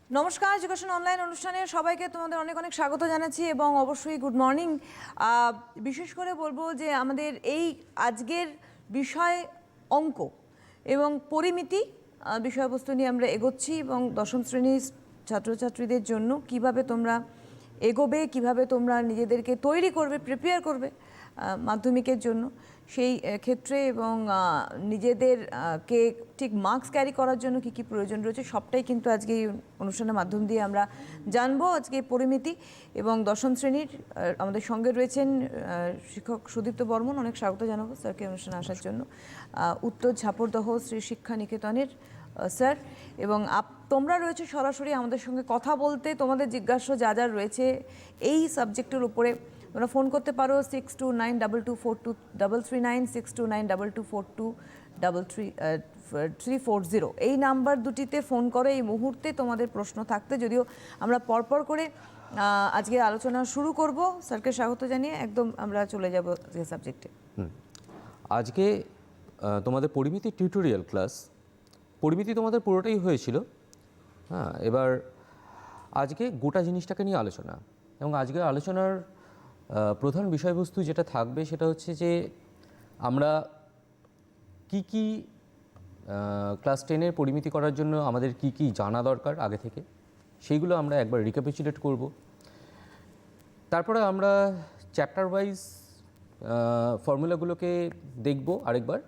নমস্কার, education online অনুষ্ঠানে সবাইকে তোমাদের অনেক অনেক স্বাগত জানাচ্ছি এবং অবশ্যই গুড মর্নিং। বিশেষ করে বলবো যে আমাদের এই আজকের বিষয় অঙ্ক এবং পরিমিতি বিষয়বস্তু নিয়ে আমরা এগোচ্ছি এবং দশম শ্রেণীর ছাত্রছাত্রীদের জন্য কিভাবে তোমরা এগোবে, কিভাবে তোমরা নিজেদেরকে তৈরি করবে, প্রিপেয়ার করবে মাধ্যমিকের জন্য সেই ক্ষেত্রে এবং নিজেদের কে ঠিক মার্কস ক্যারি করার জন্য কী কী প্রয়োজন রয়েছে সবটাই কিন্তু আজকে এই অনুষ্ঠানের মাধ্যম দিয়ে আমরা জানবো। আজকে পরিমিতি এবং দশম শ্রেণীর আমাদের সঙ্গে রয়েছেন শিক্ষক সুদীপ্ত বর্মন, অনেক স্বাগত জানাবো স্যারকে অনুষ্ঠানে আসার জন্য। উত্তর ঝাপরদহ শ্রী শিক্ষা নিকেতনের স্যার, এবং তোমরা রয়েছে সরাসরি আমাদের সঙ্গে কথা বলতে, তোমাদের জিজ্ঞাসা যা যা রয়েছে এই সাবজেক্টের উপরে তোমরা ফোন করতে পারো 6292242339, 6292422340 এই নাম্বার দুটিতে ফোন করো এই মুহূর্তে তোমাদের প্রশ্ন থাকতে। যদিও আমরা পরপর করে আজকে আলোচনা শুরু করব, স্যারকে স্বাগত জানিয়ে একদম আমরা চলে যাব সাবজেক্টে। আজকে তোমাদের পরিমিতি টিউটোরিয়াল ক্লাস, পরিমিতি তোমাদের পুরোটাই হয়েছিল। হ্যাঁ, এবার আজকে গোটা জিনিসটাকে নিয়ে আলোচনা, এবং আজকের আলোচনার প্রধান বিষয়বস্তু যেটা থাকবে সেটা হচ্ছে যে আমরা কি ক্লাস 10-এর পরিমিতি করার জন্য আমাদের কি জানা দরকার আগে থেকে, সেইগুলো আমরা একবার রিক্যাপিচুলেট করব। তারপরে আমরা চ্যাপ্টার ওয়াইজ ফর্মুলাগুলোকে দেখব আরেকবার,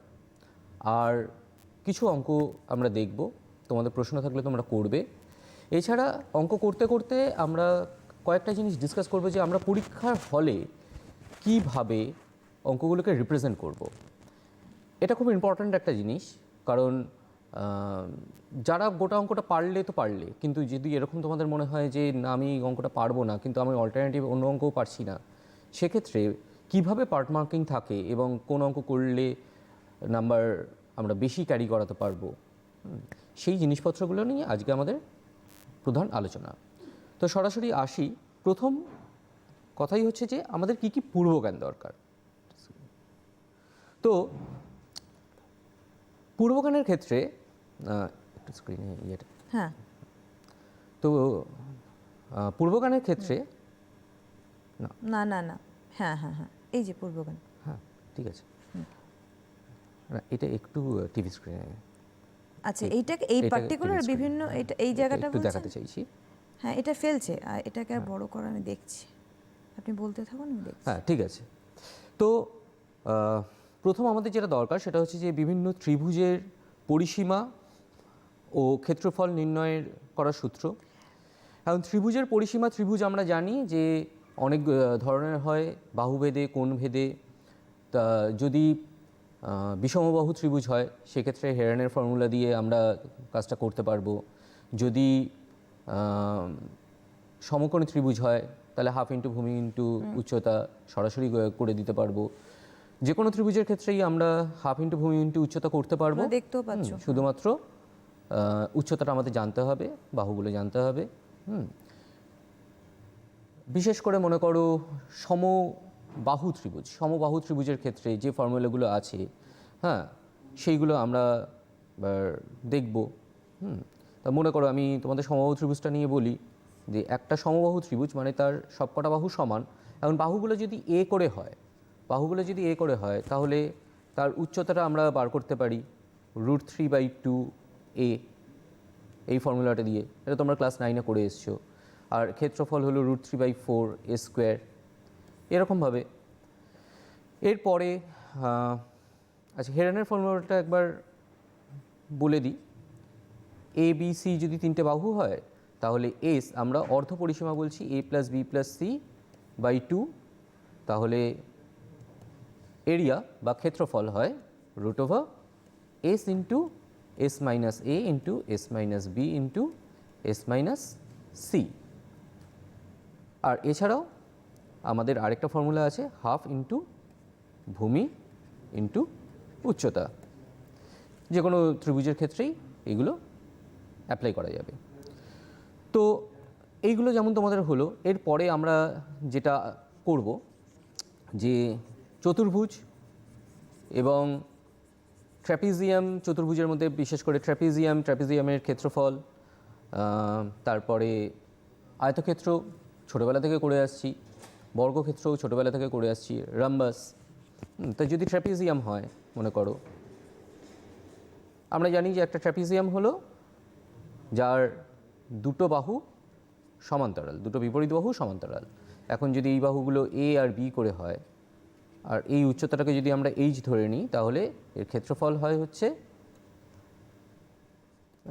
আর কিছু অঙ্ক আমরা দেখব। তোমাদের প্রশ্ন থাকলে তোমরা করবে। এছাড়া অঙ্ক করতে করতে আমরা কয়েকটা জিনিস ডিসকাস করবো যে আমরা পরীক্ষার হলে কিভাবে অঙ্কগুলোকে রিপ্রেজেন্ট করব। এটা খুব ইম্পর্ট্যান্ট একটা জিনিস, কারণ যারা গোটা অঙ্কটা পারলে তো পারলে, কিন্তু যদি এরকম তোমাদের মনে হয় যে না আমি অঙ্কটা পারবো না, কিন্তু আমি অল্টারনেটিভ অন্য অঙ্কও পারছি না, সেক্ষেত্রে কিভাবে পার্ট মার্কিং থাকে এবং কোন অঙ্ক করলে নাম্বার আমরা বেশি ক্যারি করাতে পারবো, সেই জিনিসপত্রগুলো নিয়ে আজকে আমাদের প্রধান আলোচনা। তো সরাসরি আসি। প্রথম কথাই হচ্ছে যে আমাদের কি পূর্বজ্ঞান দরকার। তো পূর্বজ্ঞানের ক্ষেত্রে একটু স্ক্রিনে হ্যাঁ, তো পূর্বজ্ঞানের ক্ষেত্রে না না না হ্যাঁ হ্যাঁ হ্যাঁ এই যে পূর্বজ্ঞান, হ্যাঁ ঠিক আছে, না এটা একটু টিভি স্ক্রিনে, আচ্ছা এইটাকে এই পার্টিকুলার বিভিন্ন এটা এই জায়গাটা একটু দেখাতে চাইছি। হ্যাঁ, এটা ফেলছে, আর এটাকে আর বড় করা আমি দেখছি, আপনি বলতে থাকুন আমি দেখছি। হ্যাঁ ঠিক আছে। তো প্রথম আমাদের যেটা দরকার সেটা হচ্ছে যে বিভিন্ন ত্রিভুজের পরিসীমা ও ক্ষেত্রফল নির্ণয়ের করার সূত্র। এখন ত্রিভুজের পরিসীমা, ত্রিভুজ আমরা জানি যে অনেক ধরনের হয়, বাহুভেদে, কোণভেদে। তা যদি বিষমবাহু ত্রিভুজ হয় সেক্ষেত্রে হেরানের ফর্মুলা দিয়ে আমরা কাজটা করতে পারবো। যদি সমকোণী ত্রিভুজ হয় তাহলে হাফ ইন্টু ভূমি ইন্টু উচ্চতা সরাসরি করে দিতে পারবো। যে কোনো ত্রিভুজের ক্ষেত্রেই আমরা হাফ ইন্টু ভূমি ইন্টু উচ্চতা করতে পারবো। দেখতেও পাচ্ছ, শুধুমাত্র উচ্চতাটা আমাদের জানতে হবে, বাহুগুলো জানতে হবে। বিশেষ করে মনে করো সমবাহু ত্রিভুজের ক্ষেত্রে যে ফর্মুলাগুলো আছে, হ্যাঁ সেইগুলো আমরা দেখব। তা মনে করো আমি তোমাদের সমবাহু ত্রিভুজটা নিয়ে বলি যে একটা সমবাহু ত্রিভুজ মানে তার সবকটা বাহু সমান। এখন বাহুগুলো যদি এ করে হয় তাহলে তার উচ্চতাটা আমরা বার করতে পারি √3/2a এই ফর্মুলাটা দিয়ে। এটা তোমরা ক্লাস 9-এ করে এসছো। আর ক্ষেত্রফল হলো √3/4a²। এরকমভাবে এরপরে আচ্ছা হেরানের ফর্মুলাটা একবার বলে দিই। এ বি সি যদি তিনটে বাহু হয় তাহলে এস আমরা অর্ধ পরিসীমা বলছি a + b + c/2, তাহলে এরিয়া বা ক্ষেত্রফল হয় √s × s - a × s - b × s - c। আর এছাড়াও আমাদের আরেকটা ফর্মুলা আছে হাফ ইন্টু ভূমি ইন্টু উচ্চতা। যে কোনো ত্রিভুজের ক্ষেত্রেই এগুলো অ্যাপ্লাই করা যাবে। তো এইগুলো যেমন তোমাদের হলো, এরপরে আমরা যেটা করব যে চতুর্ভুজ এবং ট্র্যাপিজিয়াম, চতুর্ভুজের মধ্যে বিশেষ করে ট্র্যাপিজিয়ামের ক্ষেত্রফল তারপরে আয়তক্ষেত্র ছোটোবেলা থেকে করে আসছি, বর্গক্ষেত্রও ছোটোবেলা থেকে করে আসছি, রাম্বাস। তো যদি ট্র্যাপিজিয়াম হয় মনে করো, আমরা জানি যে একটা ট্র্যাপিজিয়াম হলো যার দুটো বাহু সমান্তরাল, দুটো বিপরীত বাহু সমান্তরাল। এখন যদি এই বাহুগুলো এ আর বি করে হয়, আর এই উচ্চতাটাকে যদি আমরা এইচ ধরে নিই, তাহলে এর ক্ষেত্রফল হয় হচ্ছে,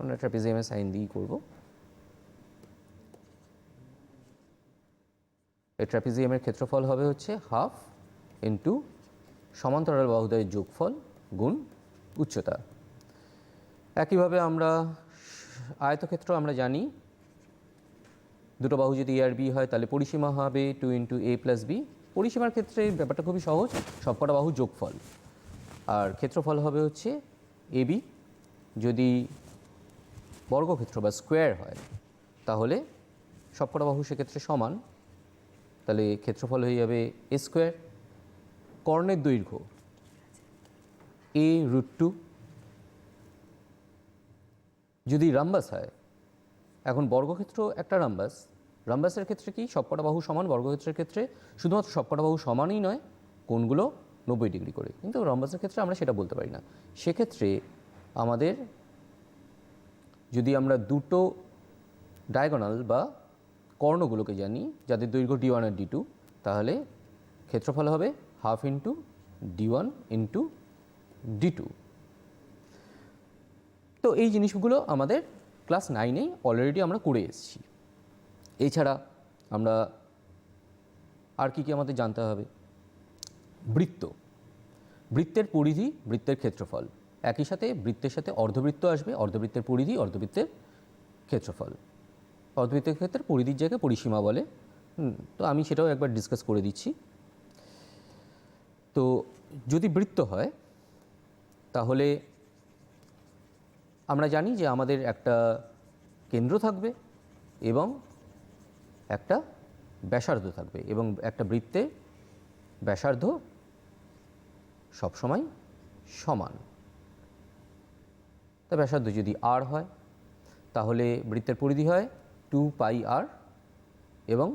আমরা ট্র্যাপিজিয়ামের সাইন দিয়েই করব, এই ট্র্যাপিজিয়ামের ক্ষেত্রফল হবে হচ্ছে হাফ ইন্টু সমান্তরাল বাহুদ্বয়ের যোগফল গুণ উচ্চতা। একইভাবে আমরা আয়তক্ষেত্র আমরা জানি দুটো বাহু যদি এ আর বি হয় তাহলে পরিসীমা হবে 2 ইন্টু এ প্লাস বি। পরিসীমার ক্ষেত্রে ব্যাপারটা খুবই সহজ, সবকটা বাহু যোগফল, আর ক্ষেত্রফল হবে হচ্ছে এ বি। যদি বর্গক্ষেত্র বা স্কোয়ার হয় তাহলে সবকটা বাহু সেক্ষেত্রে সমান, তাহলে ক্ষেত্রফল হয়ে যাবে এ স্কোয়ার। কর্ণের দৈর্ঘ্য a√2। যদি রাম্বাস হয়, এখন বর্গক্ষেত্র একটা রাম্বাস, রাম্বাসের ক্ষেত্রে কি সবকটা বাহু সমান, বর্গক্ষেত্রের ক্ষেত্রে শুধুমাত্র সবকটা বাহু সমানই নয়, কোণগুলো 90 ডিগ্রি করে, কিন্তু রাম্বাসের ক্ষেত্রে আমরা সেটা বলতে পারি না। সেক্ষেত্রে আমাদের যদি আমরা দুটো ডায়াগোনাল বা কর্ণগুলোকে জানি যাদের দৈর্ঘ্য d1 আর d2, তাহলে ক্ষেত্রফল হবে half into d1 into d2। তো এই জিনিসগুলো আমাদের ক্লাস 9-এই অলরেডি আমরা করে এসেছি। এছাড়া আমরা আর কি আমাদের জানতে হবে, বৃত্ত, বৃত্তের পরিধি, বৃত্তের ক্ষেত্রফল। একই সাথে বৃত্তের সাথে অর্ধবৃত্ত আসবে, অর্ধবৃত্তের পরিধি, অর্ধবৃত্তের ক্ষেত্রফল। অর্ধবৃত্তের ক্ষেত্রে পরিধির জায়গায় পরিসীমা বলে। তো আমি সেটাও একবার ডিসকাস করে দিচ্ছি। তো যদি বৃত্ত হয় তাহলে আমরা জানি যে আমাদের একটা কেন্দ্র থাকবে এবং একটা ব্যাসার্ধ থাকবে, এবং একটা বৃত্তে ব্যাসার্ধ সবসময় সমান। তা ব্যাসার্ধ যদি r হয় তাহলে বৃত্তের পরিধি হয় 2πr এবং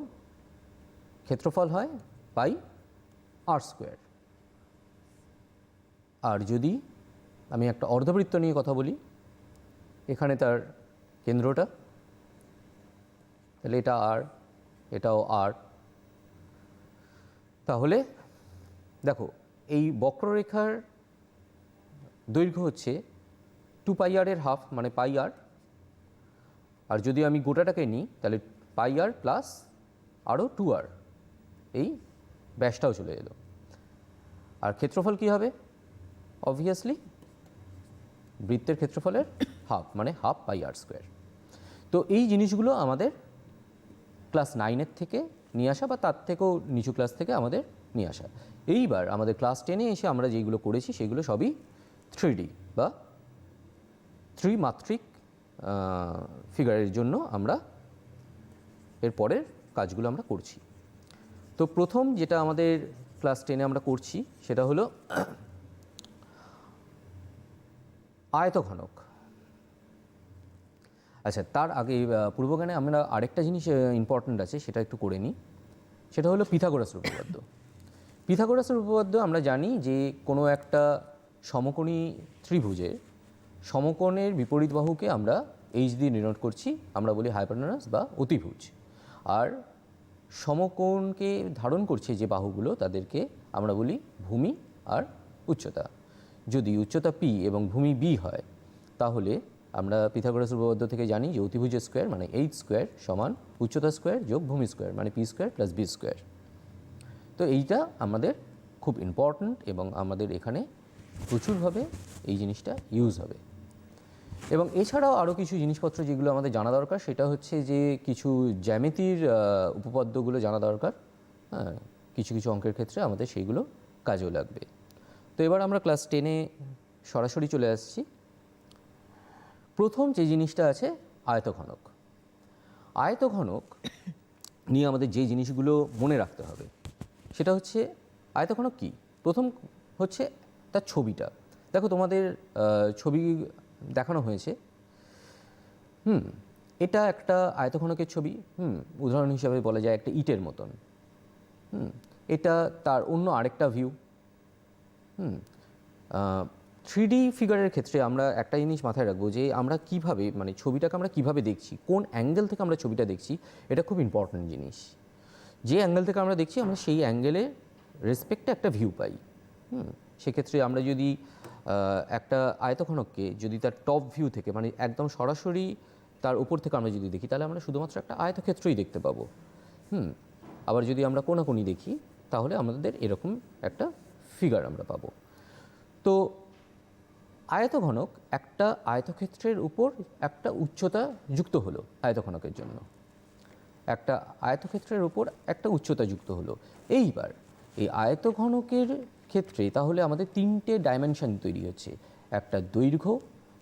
ক্ষেত্রফল হয় πr²। আর যদি আমি একটা অর্ধবৃত্ত নিয়ে কথা বলি, এখানে তার কেন্দ্রটা, তাহলে এটা r, এটাও r। তাহলে দেখো এই বক্ররেখার দৈর্ঘ্য হচ্ছে 2πr এর হাফ মানে πr, আর যদি আমি গোটাটাকে নিই তাহলে πr প্লাস আরও 2r, এই ব্যাসটাও চলে এলো। আর ক্ষেত্রফল কি হবে? অবভিয়াসলি বৃত্তের ক্ষেত্রফলের হাফ মানে হাফ πr²। তো এই জিনিসগুলো আমাদের ক্লাস 9-এর থেকে নিয়ে আসা বা তার থেকেও নিচু ক্লাস থেকে আমাদের নিয়ে আসা। এইবার আমাদের ক্লাস 10-এ এসে আমরা যেগুলো করেছি সেগুলো সবই 3D বা ত্রিমাত্রিক ফিগারের জন্য আমরা এর পরের কাজগুলো আমরা করছি। তো প্রথম যেটা আমাদের ক্লাস 10-এ আমরা করছি সেটা হলো আয়তঘনক। আচ্ছা, তার আগে পূর্বজ্ঞানে আমরা আরেকটা জিনিস ইম্পর্ট্যান্ট আছে, সেটা একটু করে নিই। সেটা হলো পিথাগোরাসের উপপাদ্য। পিথাগোরাসের উপপাদ্য আমরা জানি যে কোনো একটা সমকোণী ত্রিভুজের সমকোণের বিপরীত বাহুকে আমরা এইচ দিয়ে ডিনোট করছি, আমরা বলি হাইপোটেনাস বা অতিভুজ। আর সমকোণকে ধারণ করছে যে বাহুগুলো তাদেরকে আমরা বলি ভূমি আর উচ্চতা। যদি উচ্চতা p এবং ভূমি b হয় তাহলে আমরা পিথাগোরাসের উপপাদ্য থেকে জানি যে অতিভুজের স্কোয়ার মানে h² সমান উচ্চতা স্কোয়ার যোগ ভূমি স্কোয়ার মানে p² প্লাস b²। তো এইটা আমাদের খুব ইম্পর্ট্যান্ট এবং আমাদের এখানে প্রচুরভাবে এই জিনিসটা ইউজ হবে। এবং এছাড়াও আরও কিছু জিনিসপত্র যেগুলো আমাদের জানা দরকার, সেটা হচ্ছে যে কিছু জ্যামিতির উপপাদ্যগুলো জানা দরকার। হ্যাঁ, কিছু কিছু অঙ্কের ক্ষেত্রে আমাদের সেইগুলো কাজেও লাগবে। তো এবার আমরা ক্লাস 10-এ সরাসরি চলে আসছি। প্রথম যে জিনিসটা আছে আয়তঘনক। আয়তঘনক নিয়ে আমাদের যে জিনিসগুলো মনে রাখতে হবে সেটা হচ্ছে আয়তঘনক কি। প্রথম হচ্ছে তার ছবিটা। দেখো তোমাদের ছবি দেখানো হয়েছে। এটা একটা আয়তঘনকের ছবি, উদাহরণ হিসাবে বলা যায় একটা ইটের মতন। এটা তার অন্য আরেকটা ভিউ। 3D ফিগারের ক্ষেত্রে আমরা একটা জিনিস মাথায় রাখবো যে আমরা কিভাবে মানে ছবিটাকে আমরা কিভাবে দেখছি, কোন অ্যাঙ্গেল থেকে আমরা ছবিটা দেখছি, এটা খুব ইম্পর্ট্যান্ট জিনিস। যে অ্যাঙ্গেল থেকে আমরা দেখছি আমরা সেই অ্যাঙ্গেলের রেসপেক্টে একটা ভিউ পাই। সেক্ষেত্রে আমরা যদি একটা আয়তঘনককে যদি তার টপ ভিউ থেকে মানে একদম সরাসরি তার উপর থেকে আমরা যদি দেখি তাহলে আমরা শুধুমাত্র একটা আয়তক্ষেত্রই দেখতে পাবো। আবার যদি আমরা কোনাকুনি দেখি তাহলে আমাদের এরকম একটা ফিগার আমরা পাবো। তো আয়তঘনক একটা আয়তক্ষেত্রের উপর একটা উচ্চতা যুক্ত হলো আয়তঘনকের জন্য, একটা আয়তক্ষেত্রের উপর একটা উচ্চতা যুক্ত হলো। এইবার এই আয়তঘনকের ক্ষেত্রে তাহলে আমাদের 3টে ডাইমেনশন তৈরি হচ্ছে, একটা দৈর্ঘ্য,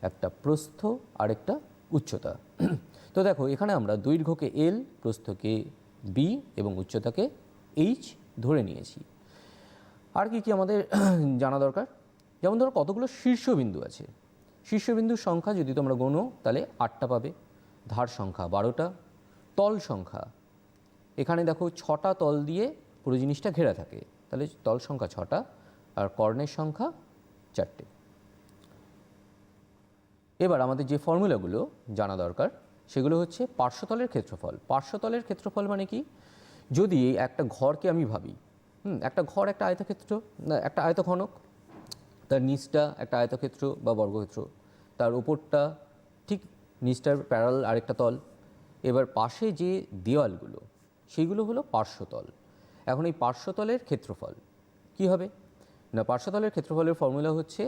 একটা প্রস্থ আর একটা উচ্চতা। তো দেখো এখানে আমরা দৈর্ঘ্যকে এল, প্রস্থকে বি এবং উচ্চতাকে এইচ ধরে নিয়েছি। আর কি কি আমাদের জানা দরকার, যেমন ধরো কতগুলো শীর্ষবিন্দু আছে। শীর্ষবিন্দুর সংখ্যা যদি তোমরা গোনো তাহলে 8টা পাবে, ধার সংখ্যা 12টা, তল সংখ্যা এখানে দেখো 6টা তল দিয়ে পুরো জিনিসটা ঘেরা থাকে, তাহলে তল সংখ্যা 6টা আর কর্ণের সংখ্যা 4টে। এবার আমাদের যে ফর্মুলাগুলো জানা দরকার সেগুলো হচ্ছে পার্শ্বতলের ক্ষেত্রফল। পার্শ্বতলের ক্ষেত্রফল মানে কি, যদি একটা ঘরকে আমি ভাবি, একটা ঘর একটা আয়তক্ষেত্র, একটা আয়তঘনক, তার নিচটা একটা আয়তক্ষেত্র বা বর্গক্ষেত্র, তার উপরটা ঠিক নিচটার প্যারালাল আরেকটা তল, এবার পাশে যে দেওয়ালগুলো সেইগুলো হলো পার্শ্বতল। এখন এই পার্শ্বতলের ক্ষেত্রফল কি হবে না, পার্শ্বতলের ক্ষেত্রফলের ফর্মুলা হচ্ছে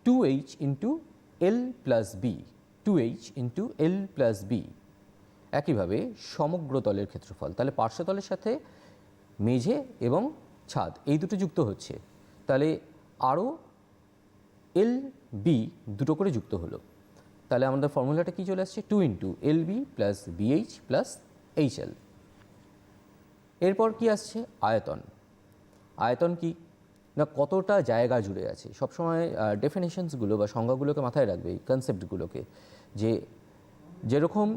2h into L plus B, 2h into L plus B. একইভাবে সমগ্র তলের ক্ষেত্রফল, তাহলে পার্শ্বতলের সাথে মেঝে এবং ছাদ এই দুটো যুক্ত হচ্ছে, তাহলে আরও এল বি দুটো করে যুক্ত হলো, তাহলে আমাদের ফর্মুলাটা কি চলে আসছে 2 into L B plus BH plus HL. এরপর কি আসছে আয়তন। আয়তন কি না, কতটা জায়গা জুড়ে আছে। সবসময় ডেফিনেশনসগুলো বা সংজ্ঞাগুলোকে মাথায় রাখবে, এই কনসেপ্টগুলোকে, যে যেরকম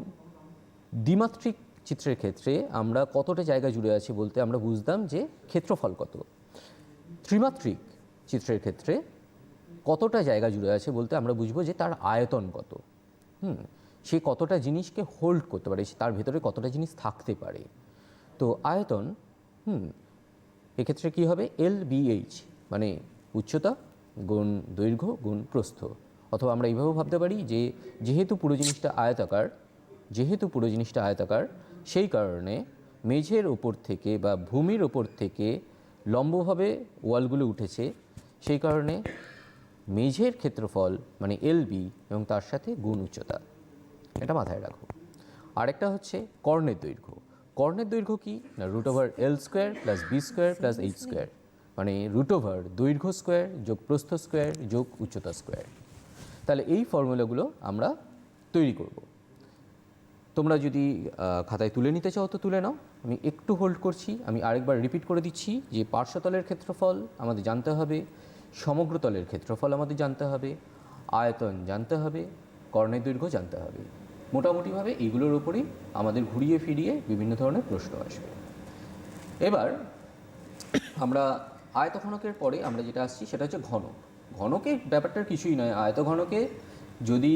দ্বিমাত্রিক চিত্রের ক্ষেত্রে আমরা কতটা জায়গা জুড়ে আছে বলতে আমরা বুঝতাম যে ক্ষেত্রফল কত, ত্রিমাত্রিক চিত্রের ক্ষেত্রে কতটা জায়গা জুড়ে আছে বলতে আমরা বুঝবো যে তার আয়তন কত। সে কতটা জিনিসকে হোল্ড করতে পারে, তার ভেতরে কতটা জিনিস থাকতে পারে। তো আয়তন এক্ষেত্রে কী হবে, এল বিএইচ মানে উচ্চতা গুণ দৈর্ঘ্য গুণ প্রস্থ। অথবা আমরা এইভাবেও ভাবতে পারি যে যেহেতু পুরো জিনিসটা আয়তাকার সেই কারণে মেঝের ওপর থেকে বা ভূমির ওপর থেকে লম্বভাবে ওয়ালগুলো উঠেছে, সেই কারণে মেঝের ক্ষেত্রফল মানে এল বি এবং তার সাথে গুণ উচ্চতা, এটা মাথায় রাখো। আরেকটা হচ্ছে কর্ণের দৈর্ঘ্য। কর্ণের দৈর্ঘ্য কি না, root over L square plus B square plus H square, মানে রুট ওভার দৈর্ঘ্য স্কোয়ার যোগ প্রস্থ স্কোয়ার যোগ উচ্চতা স্কোয়ার। তাহলে এই ফর্মুলাগুলো আমরা তৈরি করব। তোমরা যদি খাতায় তুলে নিতে চাও তো তুলে নাও, আমি একটু হোল্ড করছি। আমি আরেকবার রিপিট করে দিচ্ছি যে পার্শ্বতলের ক্ষেত্রফল আমাদের জানতে হবে, সমগ্র তলের ক্ষেত্রফল আমাদের জানতে হবে, আয়তন জানতে হবে, কর্ণের দৈর্ঘ্য জানতে হবে। মোটামুটিভাবে এইগুলোর উপরেই আমাদের ঘুরিয়ে ফিরিয়ে বিভিন্ন ধরনের প্রশ্ন আসবে। এবার আমরা আয়তঘনকের পরে আমরা যেটা আসছি সেটা হচ্ছে ঘনক। ঘনকের ব্যাপারটার কিছুই নয়, আয়তঘনকে যদি